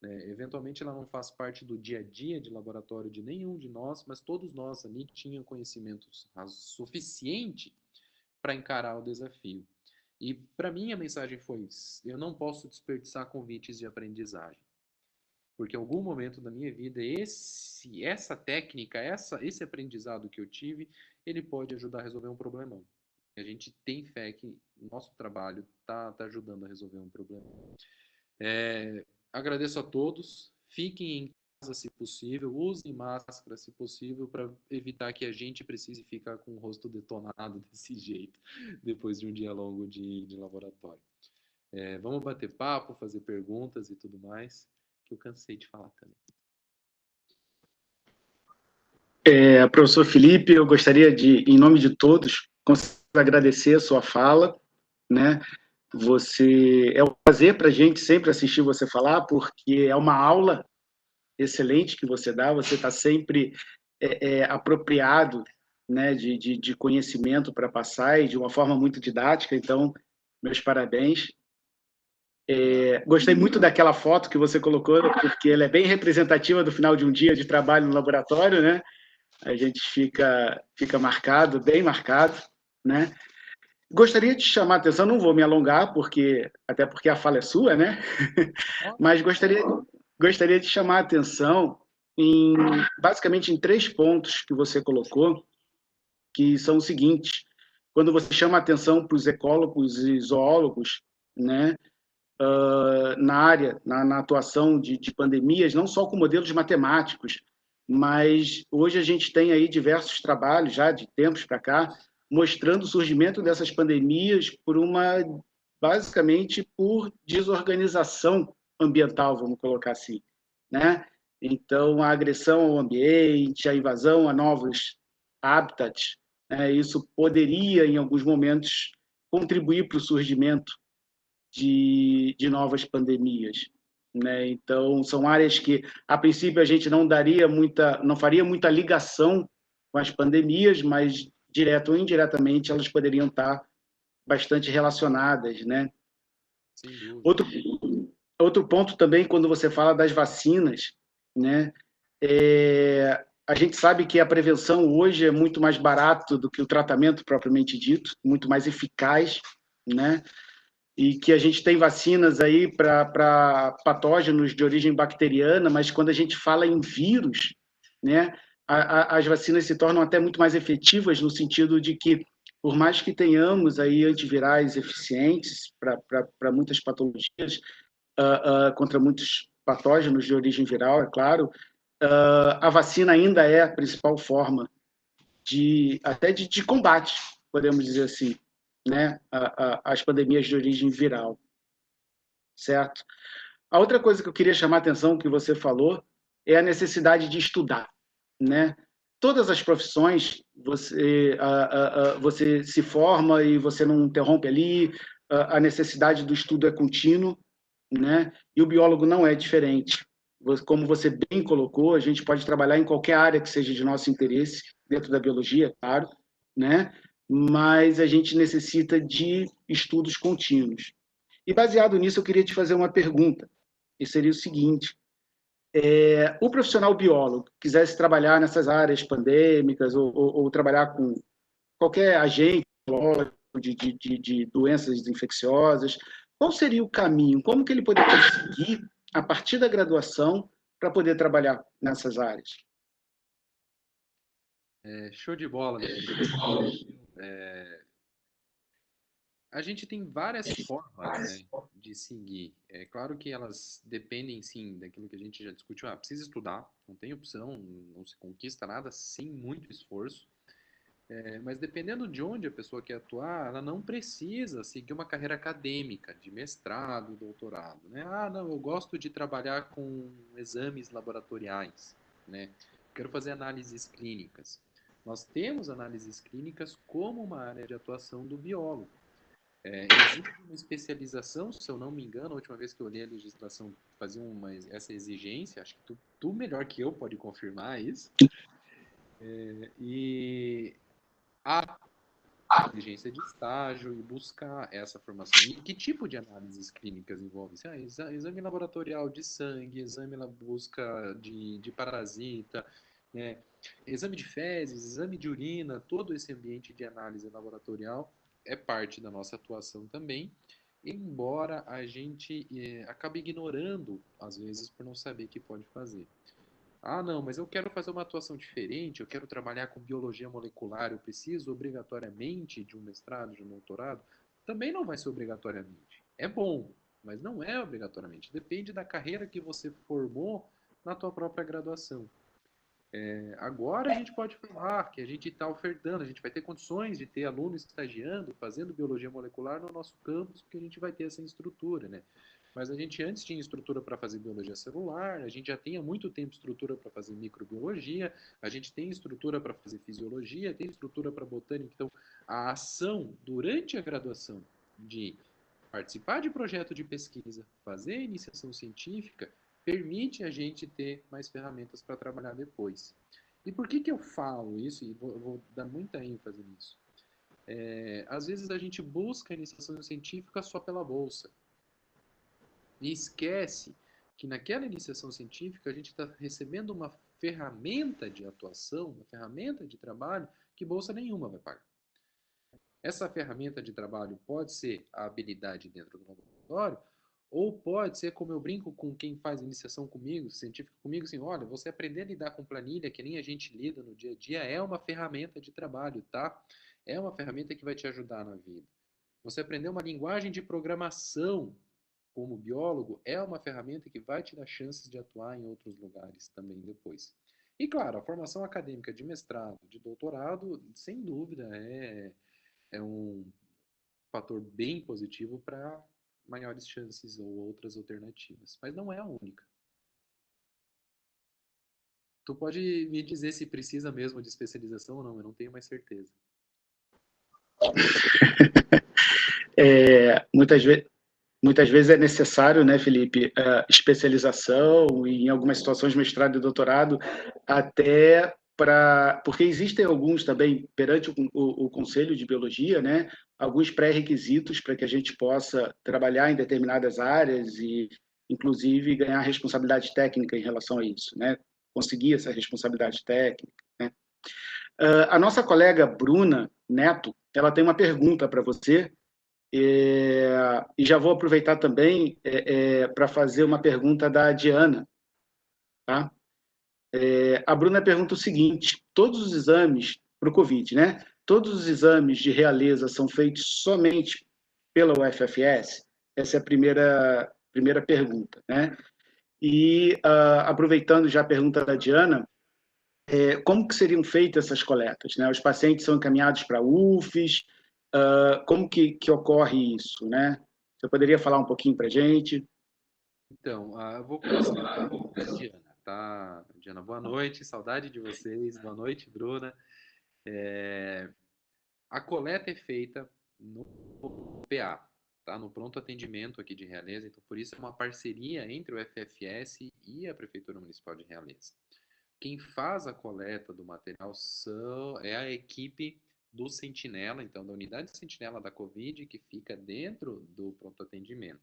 Eventualmente ela não faz parte do dia a dia de laboratório de nenhum de nós, mas todos nós ali tinham conhecimento suficiente para encarar o desafio. E para mim a mensagem foi: eu não posso desperdiçar convites de aprendizagem, porque em algum momento da minha vida essa técnica, esse aprendizado que eu tive, ele pode ajudar a resolver um problemão. A gente tem fé que o nosso trabalho está ajudando a resolver um problema. Agradeço a todos, fiquem em casa se possível, usem máscara se possível, para evitar que a gente precise ficar com o rosto detonado desse jeito, depois de um dia longo de laboratório. Vamos bater papo, fazer perguntas e tudo mais, que eu cansei de falar também. Professor Felipe, eu gostaria de, em nome de todos, agradecer a sua fala, né? É um prazer para a gente sempre assistir você falar, porque é uma aula excelente que você dá, você está sempre apropriado, né, de conhecimento para passar e de uma forma muito didática, então, meus parabéns. Gostei muito daquela foto que você colocou, porque ela é bem representativa do final de um dia de trabalho no laboratório, né? a gente fica marcado, bem marcado, né? Gostaria de chamar a atenção, não vou me alongar, até porque a fala é sua, né? Mas gostaria de chamar a atenção basicamente em 3 pontos que você colocou, que são os seguintes. Quando você chama a atenção para os ecólogos e zoólogos, né, na área, na atuação de pandemias, não só com modelos matemáticos, mas hoje a gente tem aí diversos trabalhos, já de tempos para cá, mostrando o surgimento dessas pandemias basicamente por desorganização ambiental, vamos colocar assim, né? Então, a agressão ao ambiente, a invasão a novos habitats, né? Isso poderia, em alguns momentos, contribuir para o surgimento de novas pandemias, né? Então, são áreas que, a princípio, a gente não faria muita ligação com as pandemias, mas, direto ou indiretamente, elas poderiam estar bastante relacionadas, né? Sem dúvida. Outro ponto também, quando você fala das vacinas, né? A gente sabe que a prevenção hoje é muito mais barato do que o tratamento propriamente dito, muito mais eficaz, né? E que a gente tem vacinas aí para patógenos de origem bacteriana, mas quando a gente fala em vírus, né, as vacinas se tornam até muito mais efetivas no sentido de que, por mais que tenhamos aí antivirais eficientes para muitas patologias, contra muitos patógenos de origem viral, é claro, a vacina ainda é a principal forma até de combate, podemos dizer assim, né, as pandemias de origem viral, certo? A outra coisa que eu queria chamar a atenção que você falou é a necessidade de estudar, né? Todas as profissões, você se forma e você não interrompe ali, a necessidade do estudo é contínuo, né? E o biólogo não é diferente. Como você bem colocou, a gente pode trabalhar em qualquer área que seja de nosso interesse, dentro da biologia, claro, né? Mas a gente necessita de estudos contínuos. E baseado nisso, eu queria te fazer uma pergunta, e seria o seguinte: o profissional biólogo que quisesse trabalhar nessas áreas pandêmicas ou trabalhar com qualquer agente de doenças infecciosas, qual seria o caminho? Como que ele poderia seguir a partir da graduação para poder trabalhar nessas áreas? Show de bola, meu querido. A gente tem várias formas, né, de seguir. É claro que elas dependem, sim, daquilo que a gente já discutiu. Precisa estudar, não tem opção, não se conquista nada sem muito esforço. Mas dependendo de onde a pessoa quer atuar, ela não precisa seguir uma carreira acadêmica, de mestrado, doutorado, né? Não, eu gosto de trabalhar com exames laboratoriais, né? Quero fazer análises clínicas. Nós temos análises clínicas como uma área de atuação do biólogo. Existe uma especialização, se eu não me engano, a última vez que eu olhei a legislação fazia essa exigência, acho que tu melhor que eu pode confirmar isso. E a exigência de estágio e buscar essa formação. E que tipo de análises clínicas envolve-se? Exame laboratorial de sangue, exame na busca de parasita, né? Exame de fezes, exame de urina, todo esse ambiente de análise laboratorial é parte da nossa atuação também, embora a gente acabe ignorando, às vezes, por não saber que pode fazer. Não, mas eu quero fazer uma atuação diferente, eu quero trabalhar com biologia molecular, eu preciso obrigatoriamente de um mestrado, de um doutorado? Também não vai ser obrigatoriamente. É bom, mas não é obrigatoriamente. Depende da carreira que você formou na tua própria graduação. Agora a gente pode falar que a gente está ofertando, a gente vai ter condições de ter aluno estagiando, fazendo biologia molecular no nosso campus, porque a gente vai ter essa estrutura, né? Mas a gente antes tinha estrutura para fazer biologia celular, a gente já tem há muito tempo estrutura para fazer microbiologia, a gente tem estrutura para fazer fisiologia, tem estrutura para botânica. Então, a ação durante a graduação de participar de projeto de pesquisa, fazer iniciação científica, permite a gente ter mais ferramentas para trabalhar depois. E por que eu falo isso? E vou dar muita ênfase nisso. Às vezes a gente busca a iniciação científica só pela bolsa. E esquece que naquela iniciação científica a gente está recebendo uma ferramenta de atuação, uma ferramenta de trabalho que bolsa nenhuma vai pagar. Essa ferramenta de trabalho pode ser a habilidade dentro do laboratório, ou pode ser, como eu brinco com quem faz iniciação comigo, científico comigo, assim, olha, você aprender a lidar com planilha, que nem a gente lida no dia a dia, é uma ferramenta de trabalho, tá? É uma ferramenta que vai te ajudar na vida. Você aprender uma linguagem de programação como biólogo é uma ferramenta que vai te dar chances de atuar em outros lugares também depois. E claro, a formação acadêmica de mestrado, de doutorado, sem dúvida, é um fator bem positivo para maiores chances ou outras alternativas, mas não é a única. Tu pode me dizer se precisa mesmo de especialização ou não, eu não tenho mais certeza. Muitas vezes é necessário, né, Felipe, especialização e, em algumas situações, mestrado e doutorado, até porque existem alguns também, perante o Conselho de Biologia, né, alguns pré-requisitos para que a gente possa trabalhar em determinadas áreas e, inclusive, ganhar responsabilidade técnica em relação a isso, né, conseguir essa responsabilidade técnica, né. A nossa colega Bruna Neto, ela tem uma pergunta para você, e já vou aproveitar também para fazer uma pergunta da Diana. Tá? A Bruna pergunta o seguinte: todos os exames para o Covid, né? Todos os exames de realeza são feitos somente pela UFFS? Essa é a primeira pergunta, né? E aproveitando já a pergunta da Diana, como que seriam feitas essas coletas, né? Os pacientes são encaminhados para UFES, como que ocorre isso, né? Você poderia falar um pouquinho para a gente? Então, eu vou começar com a Diana, tá? Diana, boa noite, saudade de vocês, boa noite, Bruna. A coleta é feita no PA, tá? No pronto atendimento aqui de Realeza, então por isso é uma parceria entre o FFS e a Prefeitura Municipal de Realeza. Quem faz a coleta do material é a equipe do Sentinela, então da unidade Sentinela da Covid, que fica dentro do pronto atendimento.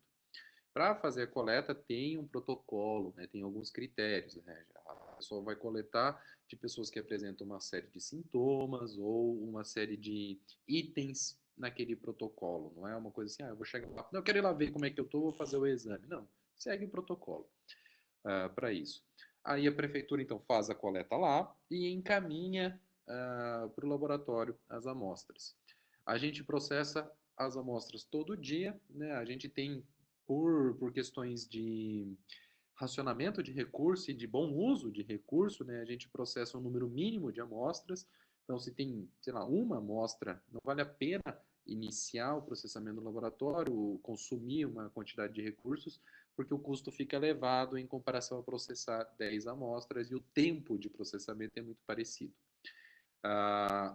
Para fazer a coleta tem um protocolo, né, tem alguns critérios, né? A pessoa vai coletar de pessoas que apresentam uma série de sintomas ou uma série de itens naquele protocolo. Não é uma coisa assim, eu vou chegar lá, não, eu quero ir lá ver como é que eu estou, vou fazer o exame. Não, segue o protocolo para isso. Aí a prefeitura então faz a coleta lá e encaminha para o laboratório as amostras. A gente processa as amostras todo dia, né? A gente tem por questões de racionamento de recurso e de bom uso de recurso, né, a gente processa um número mínimo de amostras. Então, se tem, sei lá, uma amostra, não vale a pena iniciar o processamento no laboratório, consumir uma quantidade de recursos, porque o custo fica elevado em comparação a processar 10 amostras e o tempo de processamento é muito parecido.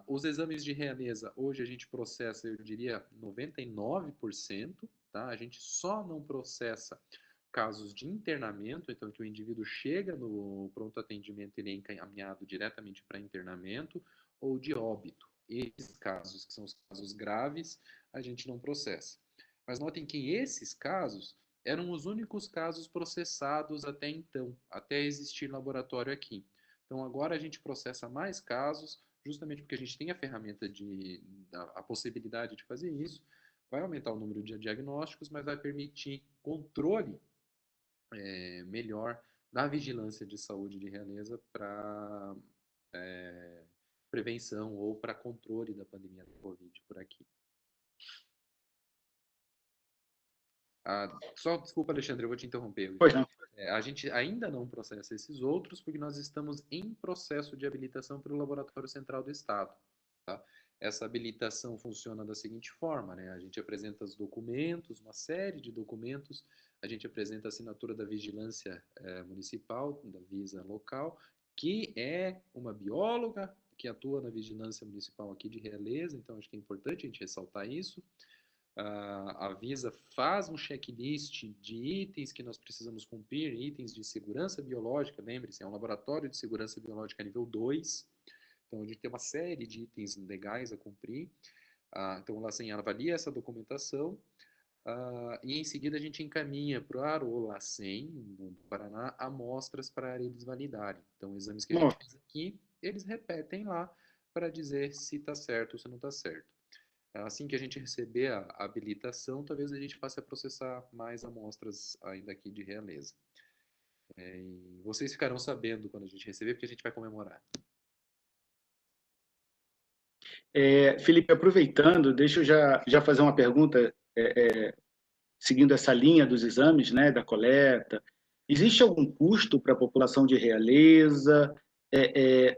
Os exames de realeza, hoje a gente processa, eu diria, 99%, tá? A gente só não processa casos de internamento, então que o indivíduo chega no pronto atendimento, ele é encaminhado diretamente para internamento, ou de óbito. Esses casos, que são os casos graves, a gente não processa. Mas notem que esses casos eram os únicos casos processados até então, até existir laboratório aqui. Então agora a gente processa mais casos, justamente porque a gente tem a ferramenta a possibilidade de fazer isso, vai aumentar o número de diagnósticos, mas vai permitir controle melhor da vigilância de saúde de Realeza para prevenção ou para controle da pandemia da Covid por aqui. Só desculpa, Alexandre, eu vou te interromper. Pois não. A gente ainda não processa esses outros porque nós estamos em processo de habilitação pelo Laboratório Central do Estado. Tá? Essa habilitação funciona da seguinte forma, né? A gente apresenta os documentos, uma série de documentos, a gente apresenta a assinatura da Vigilância Municipal, da Visa local, que é uma bióloga que atua na Vigilância Municipal aqui de Realeza, então acho que é importante a gente ressaltar isso. A Visa faz um checklist de itens que nós precisamos cumprir, itens de segurança biológica, lembre-se, é um laboratório de segurança biológica nível 2, então a gente tem uma série de itens legais a cumprir. Então, ela avalia essa documentação, E em seguida a gente encaminha para o LACEN, no Paraná, amostras para eles validarem. Então, exames que a gente fez aqui, eles repetem lá para dizer se está certo ou se não está certo. Assim que a gente receber a habilitação, talvez a gente passe a processar mais amostras ainda aqui de Realeza. E vocês ficarão sabendo quando a gente receber, porque a gente vai comemorar. Felipe, aproveitando, deixa eu já fazer uma pergunta, seguindo essa linha dos exames, né, da coleta. Existe algum custo para a população de Realeza?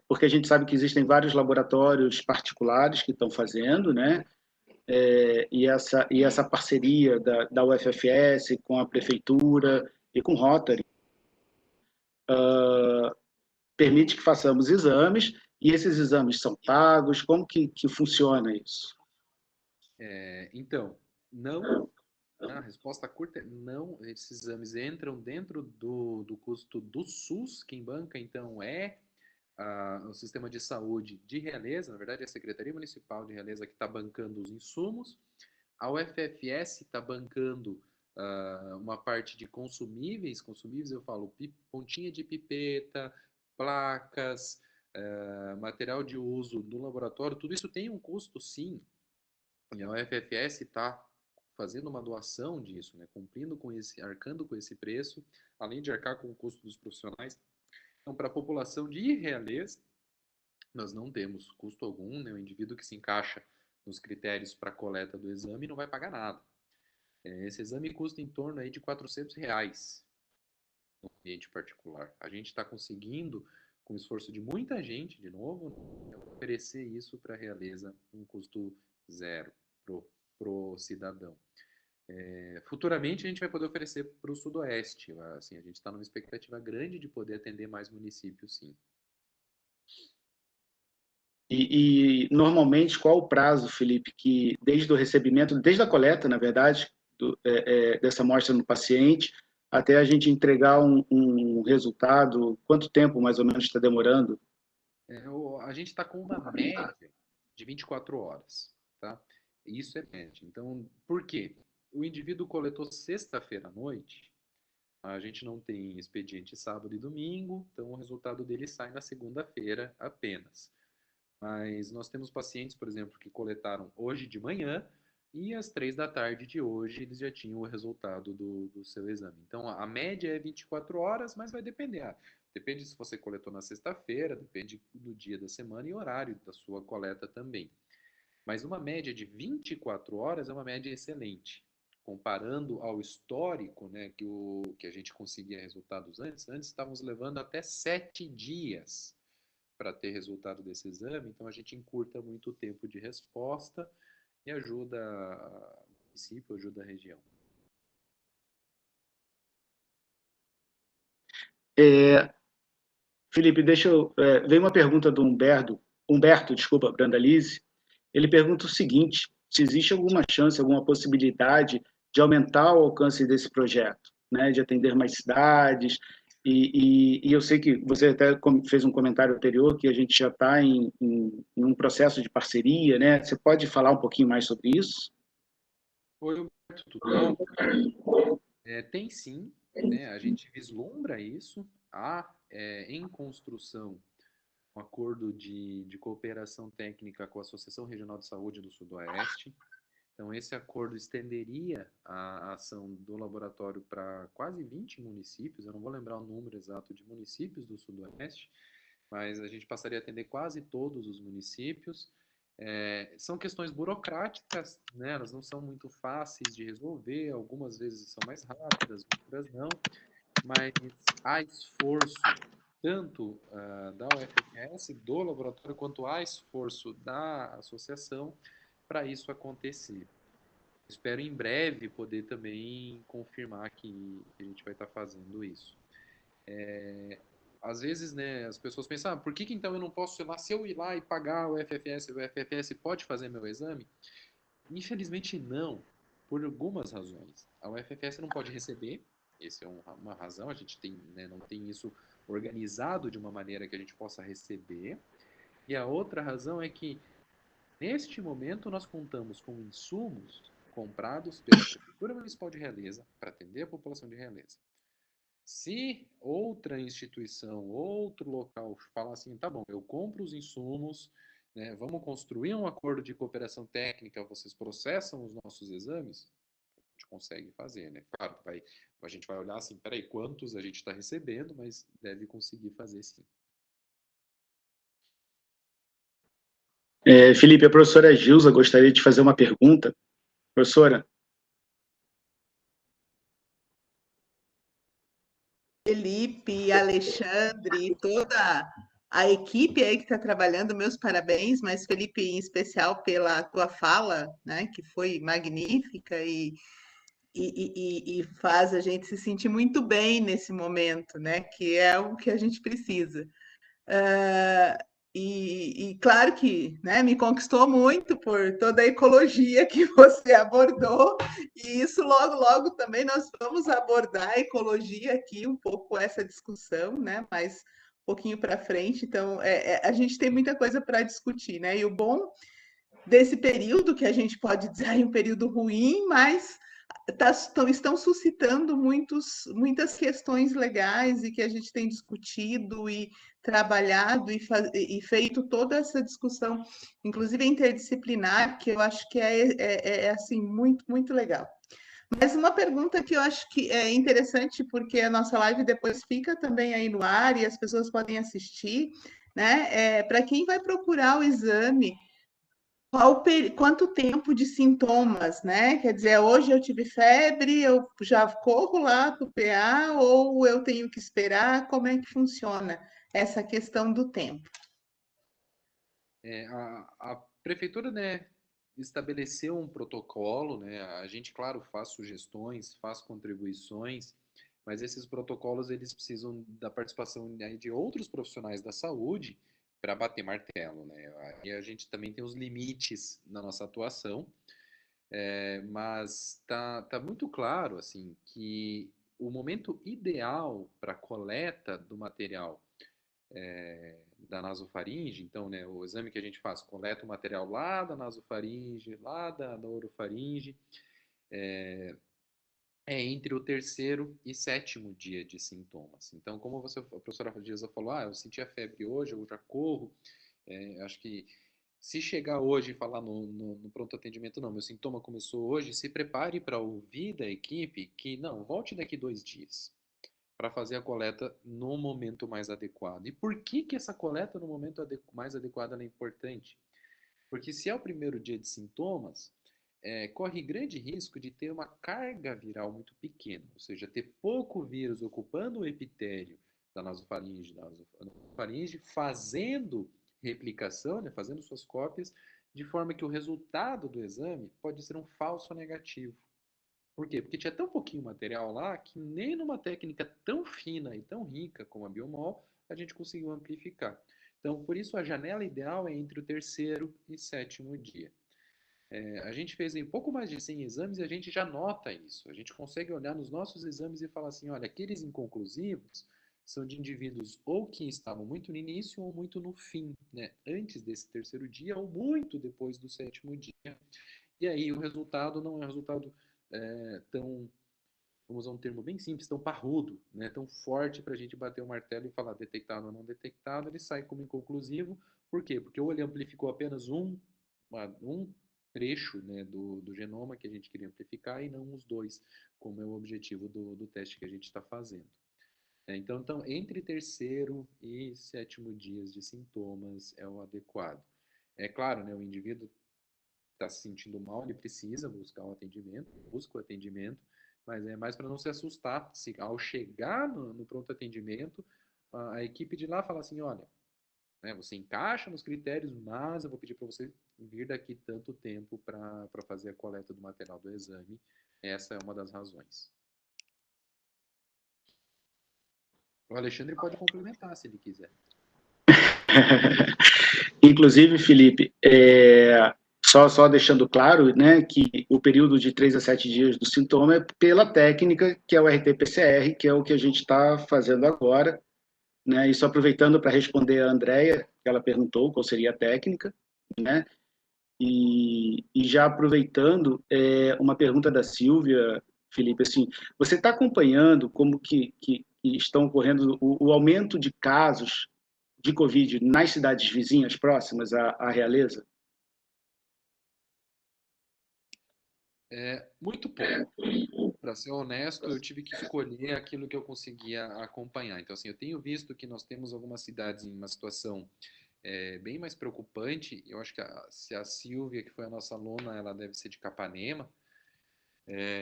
Porque a gente sabe que existem vários laboratórios particulares que estão fazendo, né? E essa parceria da UFFS com a prefeitura e com o Rotary permite que façamos exames, e esses exames são pagos. Como que funciona isso? Então, não. A resposta curta é não. Esses exames entram dentro do custo do SUS. Quem banca, então, é o sistema de saúde de Realeza. Na verdade, é a Secretaria Municipal de Realeza que está bancando os insumos. A UFFS está bancando uma parte de consumíveis. Consumíveis, eu falo, pontinha de pipeta, placas, material de uso do laboratório. Tudo isso tem um custo, sim. E a UFFS está fazendo uma doação disso, né? Cumprindo com arcando com esse preço, além de arcar com o custo dos profissionais. Então, para a população de Realeza, nós não temos custo algum, né? O indivíduo que se encaixa nos critérios para a coleta do exame não vai pagar nada. Esse exame custa em torno aí de R$ 400 no ambiente particular. A gente está conseguindo, com o esforço de muita gente, de novo, oferecer isso para a Realeza um custo zero pro cidadão. Futuramente a gente vai poder oferecer para o Sudoeste. Assim, a gente está numa expectativa grande de poder atender mais municípios, sim. E normalmente, qual o prazo, Felipe, que desde o recebimento, desde a coleta, na verdade, dessa amostra no paciente, até a gente entregar um resultado, quanto tempo mais ou menos está demorando? A gente está com uma média de 24 horas, tá? Isso é média. Então, por quê? O indivíduo coletou sexta-feira à noite, a gente não tem expediente sábado e domingo, então o resultado dele sai na segunda-feira apenas. Mas nós temos pacientes, por exemplo, que coletaram hoje de manhã e às 3 da tarde de hoje eles já tinham o resultado do seu exame. Então a média é 24 horas, mas vai depender. Depende se você coletou na sexta-feira, depende do dia da semana e horário da sua coleta também. Mas uma média de 24 horas é uma média excelente. Comparando ao histórico, né, que a gente conseguia resultados antes estávamos levando até 7 dias para ter resultado desse exame, então a gente encurta muito o tempo de resposta e ajuda o município, ajuda a região. Felipe, veio uma pergunta do Humberto, desculpa, Brandalize. Ele pergunta o seguinte: se existe alguma chance, alguma possibilidade de aumentar o alcance desse projeto, né, de atender mais cidades. E eu sei que você até fez um comentário anterior que a gente já está em um processo de parceria, né? Você pode falar um pouquinho mais sobre isso? Oi, Humberto, tudo bom? Tem sim, né? A gente vislumbra isso. Há em construção um acordo de cooperação técnica com a Associação Regional de Saúde do Sudoeste. Então, esse acordo estenderia a ação do laboratório para quase 20 municípios. Eu não vou lembrar o número exato de municípios do Sudoeste, mas a gente passaria a atender quase todos os municípios. São questões burocráticas, né? Elas não são muito fáceis de resolver, algumas vezes são mais rápidas, outras não, mas há esforço tanto da UFFS, do laboratório, quanto há esforço da associação para isso acontecer. Espero em breve poder também confirmar que a gente vai estar fazendo isso. Às vezes, né, as pessoas pensam, por que então eu não posso ir lá, se eu ir lá e pagar o FFS pode fazer meu exame? Infelizmente não, por algumas razões. A UFFS não pode receber, essa é uma razão, a gente tem, né, não tem isso organizado de uma maneira que a gente possa receber. E a outra razão é que, neste momento, nós contamos com insumos comprados pela Prefeitura Municipal de Realeza para atender a população de Realeza. Se outra instituição, outro local falar assim, tá bom, eu compro os insumos, né, vamos construir um acordo de cooperação técnica, vocês processam os nossos exames, a gente consegue fazer, né? Claro, a gente vai olhar assim, peraí, quantos a gente está recebendo, mas deve conseguir fazer sim. Felipe, a professora Gilza gostaria de fazer uma pergunta. Professora? Felipe, Alexandre, toda a equipe aí que está trabalhando, meus parabéns, mas Felipe, em especial pela tua fala, né, que foi magnífica e faz a gente se sentir muito bem nesse momento, né, que é o que a gente precisa. E claro que, né, me conquistou muito por toda a ecologia que você abordou, e isso logo, logo também nós vamos abordar a ecologia aqui, um pouco essa discussão, né, mas um pouquinho para frente, então a gente tem muita coisa para discutir, né, e o bom desse período, que a gente pode dizer um período ruim, mas estão suscitando muitas questões legais e que a gente tem discutido e trabalhado e feito toda essa discussão, inclusive interdisciplinar, que eu acho que é assim, muito, muito legal. Mas uma pergunta que eu acho que é interessante, porque a nossa live depois fica também aí no ar e as pessoas podem assistir, né? Para quem vai procurar o exame, quanto tempo de sintomas, né? Quer dizer, hoje eu tive febre, eu já corro lá para o PA ou eu tenho que esperar? Como é que funciona essa questão do tempo? A prefeitura, né, estabeleceu um protocolo, né? A gente, claro, faz sugestões, faz contribuições, mas esses protocolos eles precisam da participação, né, de outros profissionais da saúde para bater martelo, né? Aí a gente também tem os limites na nossa atuação, mas tá muito claro assim que o momento ideal para coleta do material da nasofaringe, então, né, o exame que a gente faz, coleta o material lá da nasofaringe, lá da orofaringe, entre o terceiro e sétimo dia de sintomas. Então, como a professora Gilza falou, eu senti a febre hoje, eu já corro, acho que se chegar hoje e falar no pronto atendimento, não, meu sintoma começou hoje, se prepare para ouvir da equipe que, não, volte daqui 2 dias para fazer a coleta no momento mais adequado. E por que essa coleta no momento mais adequado é importante? Porque se é o primeiro dia de sintomas, corre grande risco de ter uma carga viral muito pequena, ou seja, ter pouco vírus ocupando o epitélio da nasofaringe, fazendo replicação, né, fazendo suas cópias, de forma que o resultado do exame pode ser um falso negativo. Por quê? Porque tinha tão pouquinho material lá que nem numa técnica tão fina e tão rica como a Biomol a gente conseguiu amplificar. Então, por isso, a janela ideal é entre o terceiro e sétimo dia. A gente fez um pouco mais de 100 exames e a gente já nota isso. A gente consegue olhar nos nossos exames e falar assim, olha, aqueles inconclusivos são de indivíduos ou que estavam muito no início ou muito no fim, né? Antes desse terceiro dia ou muito depois do sétimo dia. E aí o resultado não é um resultado tão, vamos usar um termo bem simples, tão parrudo, né? Tão forte para a gente bater o martelo e falar detectado ou não detectado, ele sai como inconclusivo. Por quê? Porque ou ele amplificou apenas um trecho, né, do genoma que a gente queria amplificar e não os dois, como é o objetivo do teste que a gente está fazendo. Então, entre terceiro e sétimo dias de sintomas é o adequado. É claro, né, o indivíduo está se sentindo mal, ele precisa buscar o atendimento, busca o atendimento, mas é mais para não se assustar. Se ao chegar no pronto atendimento, a equipe de lá fala assim, olha, né, você encaixa nos critérios, mas eu vou pedir para você vir daqui tanto tempo para fazer a coleta do material do exame. Essa é uma das razões. O Alexandre pode complementar se ele quiser. Inclusive, Felipe, só deixando claro, né, que o período de 3 a 7 dias do sintoma é pela técnica, que é o RT-PCR, que é o que a gente está fazendo agora, né, e só aproveitando para responder a Andrea, que ela perguntou qual seria a técnica, né, E já aproveitando, uma pergunta da Silvia, Felipe, assim, você está acompanhando como que estão ocorrendo o aumento de casos de Covid nas cidades vizinhas próximas à Realeza? Muito pouco. Para ser honesto, eu tive que escolher aquilo que eu conseguia acompanhar. Então, assim, eu tenho visto que nós temos algumas cidades em uma situação bem mais preocupante. Eu acho que se a Silvia, que foi a nossa aluna, ela deve ser de Capanema.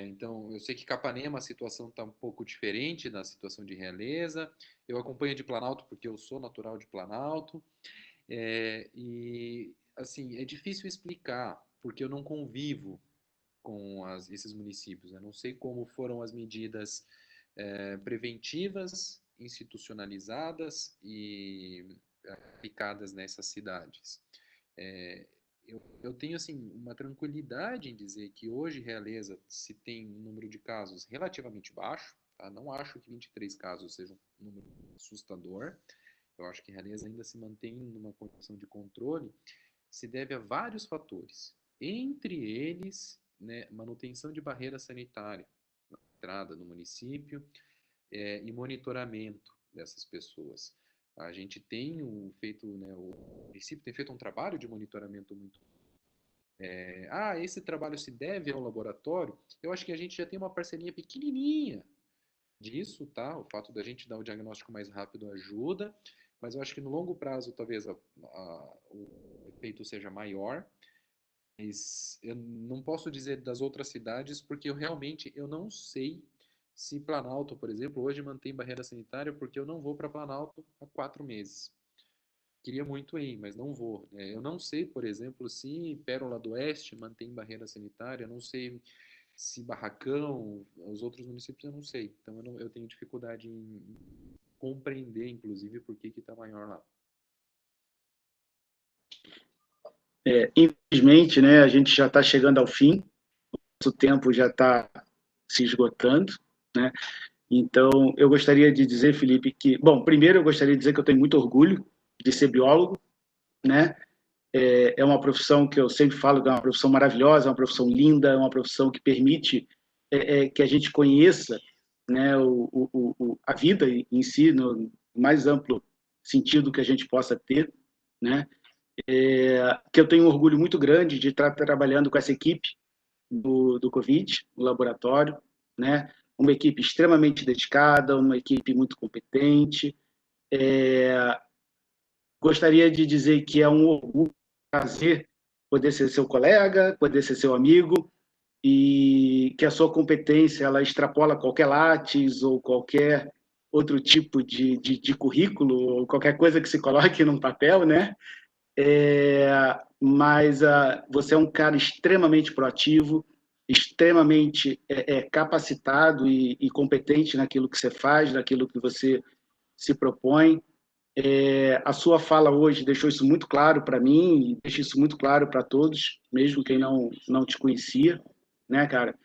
Então, eu sei que Capanema a situação está um pouco diferente da situação de Realeza. Eu acompanho de Planalto porque eu sou natural de Planalto. E, assim, é difícil explicar porque eu não convivo com esses municípios. Eu não sei como foram as medidas preventivas, institucionalizadas e aplicadas nessas cidades. É, eu tenho assim uma tranquilidade em dizer que hoje Realeza se tem um número de casos relativamente baixo, tá? Não acho que 23 casos seja um número assustador. Eu acho que Realeza ainda se mantém numa condição de controle, se deve a vários fatores. Entre eles, né, manutenção de barreira sanitária na entrada no município e monitoramento dessas pessoas. A gente tem feito, né, o município tem feito um trabalho de monitoramento muito. Esse trabalho se deve ao laboratório? Eu acho que a gente já tem uma parceria pequenininha disso, tá? O fato da gente dar o diagnóstico mais rápido ajuda, mas eu acho que no longo prazo talvez o efeito seja maior. Mas eu não posso dizer das outras cidades porque eu não sei se Planalto, por exemplo, hoje mantém barreira sanitária porque eu não vou para Planalto há 4 meses. Queria muito ir, mas não vou. Eu não sei, por exemplo, se Pérola do Oeste mantém barreira sanitária, eu não sei se Barracão, os outros municípios eu não sei. Então eu tenho dificuldade em compreender, inclusive, por que está maior lá. Infelizmente, né, a gente já está chegando ao fim, o tempo já está se esgotando, né? Então, eu gostaria de dizer, Felipe, que, bom, primeiro eu gostaria de dizer que eu tenho muito orgulho de ser biólogo, né? É uma profissão que eu sempre falo que é uma profissão maravilhosa, é uma profissão linda, é uma profissão que permite que a gente conheça, né, a vida em si, no mais amplo sentido que a gente possa ter, né? Que eu tenho um orgulho muito grande de estar trabalhando com essa equipe do Covid, no laboratório, né? Uma equipe extremamente dedicada, uma equipe muito competente. Gostaria de dizer que é um orgulho, um prazer poder ser seu colega, poder ser seu amigo, e que a sua competência ela extrapola qualquer Lattes ou qualquer outro tipo de currículo, ou qualquer coisa que se coloque num papel, né? Mas você é um cara extremamente proativo, extremamente capacitado e competente naquilo que você faz, naquilo que você se propõe. A sua fala hoje deixou isso muito claro para mim e deixa isso muito claro para todos, mesmo quem não te conhecia, né, cara?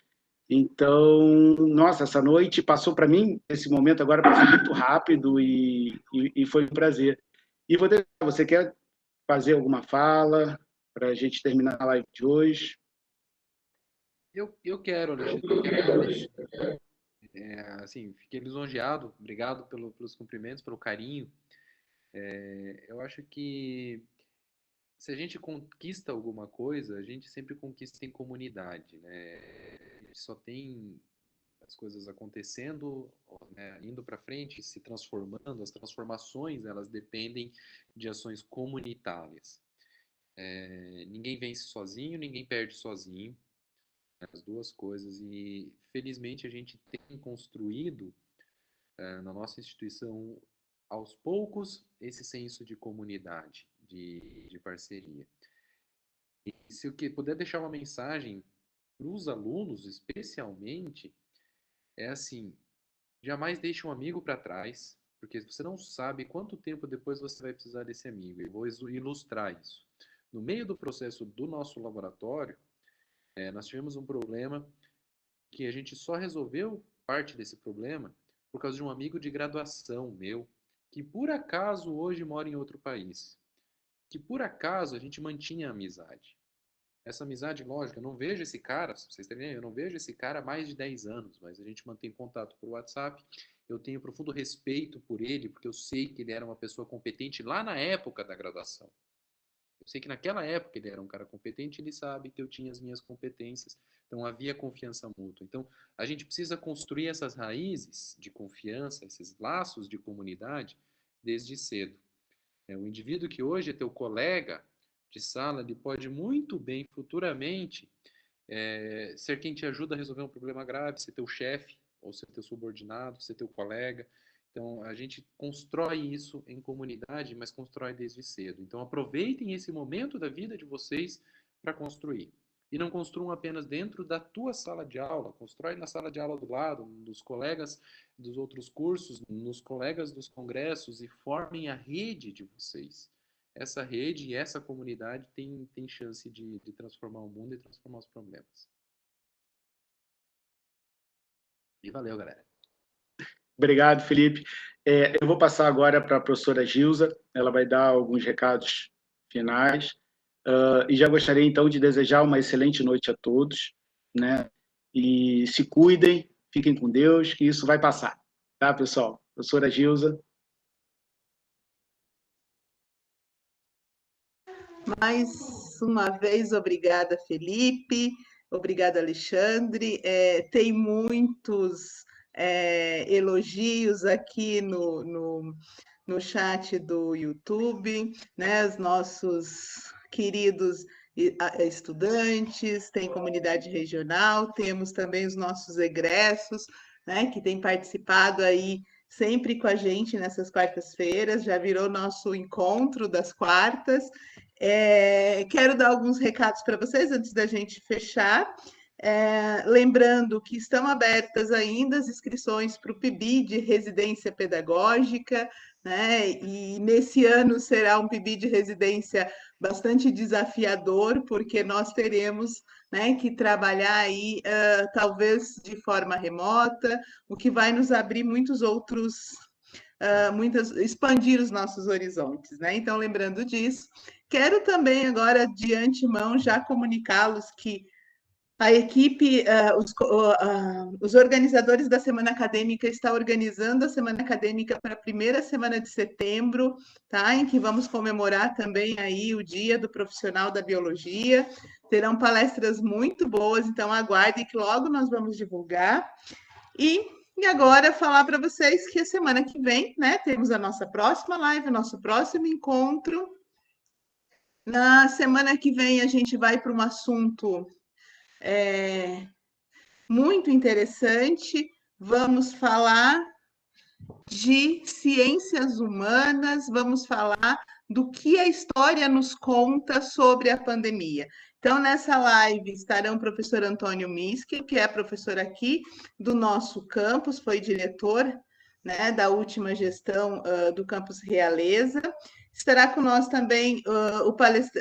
Então, nossa, essa noite passou para mim, esse momento agora passou muito rápido e foi um prazer. E você quer fazer alguma fala para a gente terminar a live de hoje? Eu quero, Alexandre, eu quero agradecer. Assim, fiquei lisonjeado, obrigado pelos cumprimentos, pelo carinho. Eu acho que se a gente conquista alguma coisa, a gente sempre conquista em comunidade, né? A gente só tem as coisas acontecendo, né, indo para frente, se transformando. As transformações, elas dependem de ações comunitárias. Ninguém vence sozinho, ninguém perde sozinho, né, as duas coisas. E felizmente a gente tem construído na nossa instituição, aos poucos, esse senso de comunidade, de parceria. E se eu puder deixar uma mensagem para os alunos, especialmente, é assim: jamais deixe um amigo para trás, porque você não sabe quanto tempo depois você vai precisar desse amigo. Eu vou ilustrar isso. No meio do processo do nosso laboratório, nós tivemos um problema que a gente só resolveu parte desse problema por causa de um amigo de graduação meu, que por acaso hoje mora em outro país, que por acaso a gente mantinha a amizade. Essa amizade, lógico, eu não vejo esse cara, se vocês terem, eu não vejo esse cara há mais de 10 anos, mas a gente mantém contato por WhatsApp. Eu tenho profundo respeito por ele, porque eu sei que ele era uma pessoa competente lá na época da graduação. Eu sei que naquela época ele era um cara competente, ele sabe que eu tinha as minhas competências, então havia confiança mútua. Então, a gente precisa construir essas raízes de confiança, esses laços de comunidade desde cedo. O indivíduo que hoje é teu colega de sala, ele pode muito bem futuramente ser quem te ajuda a resolver um problema grave, ser teu chefe, ou ser teu subordinado, ser teu colega. Então, a gente constrói isso em comunidade, mas constrói desde cedo. Então, aproveitem esse momento da vida de vocês para construir. E não construam apenas dentro da tua sala de aula, constrói na sala de aula do lado, dos colegas dos outros cursos, nos colegas dos congressos e formem a rede de vocês. Essa rede e essa comunidade tem chance de transformar o mundo e transformar os problemas. E valeu, galera. Obrigado, Felipe. Eu vou passar agora para a professora Gilza, ela vai dar alguns recados finais. E já gostaria, então, de desejar uma excelente noite a todos, né? E se cuidem, fiquem com Deus, que isso vai passar. Tá, pessoal? Professora Gilza. Mais uma vez, obrigada, Felipe. Obrigada, Alexandre. Tem muitos elogios aqui no chat do YouTube, né? Os nossos queridos estudantes, tem comunidade regional, temos também os nossos egressos, né? Que têm participado aí sempre com a gente nessas quartas-feiras, já virou nosso encontro das quartas. Quero dar alguns recados para vocês antes da gente fechar. Lembrando que estão abertas ainda as inscrições para o PIBI de residência pedagógica, né? E nesse ano será um PIBI de residência bastante desafiador, porque nós teremos, né, que trabalhar aí, talvez de forma remota, o que vai nos abrir muitos outros, expandir os nossos horizontes, né? Então, lembrando disso, quero também agora, de antemão, já comunicá-los que a equipe, os organizadores da Semana Acadêmica estão organizando a Semana Acadêmica para a primeira semana de setembro, tá? Em que vamos comemorar também aí o Dia do Profissional da Biologia. Terão palestras muito boas, então aguardem que logo nós vamos divulgar. E agora falar para vocês que a semana que vem, né, temos a nossa próxima live, o nosso próximo encontro. Na semana que vem a gente vai para um assunto muito interessante. Vamos falar de ciências humanas, vamos falar do que a história nos conta sobre a pandemia. Então, nessa live estarão o professor Antônio Miski, que é professor aqui do nosso campus, foi diretor, né, da última gestão do campus Realeza. Estará com nós também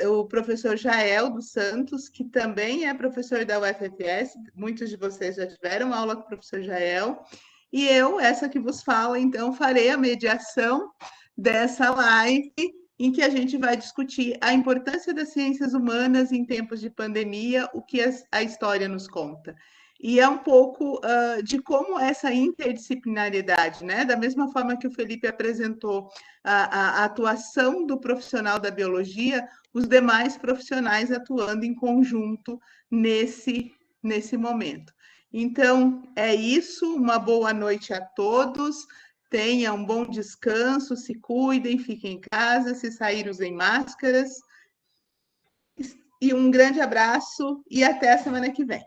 o professor Jael dos Santos, que também é professor da UFFS. Muitos de vocês já tiveram aula com o professor Jael. E eu, essa que vos fala, então, farei a mediação dessa live, em que a gente vai discutir a importância das ciências humanas em tempos de pandemia, o que a história nos conta. E é um pouco de como essa interdisciplinariedade, né? Da mesma forma que o Felipe apresentou a atuação do profissional da biologia, os demais profissionais atuando em conjunto nesse momento. Então, é isso. Uma boa noite a todos. Tenham um bom descanso, se cuidem, fiquem em casa, se saírem, usem máscaras. E um grande abraço e até a semana que vem.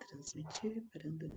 Transmitir, parando.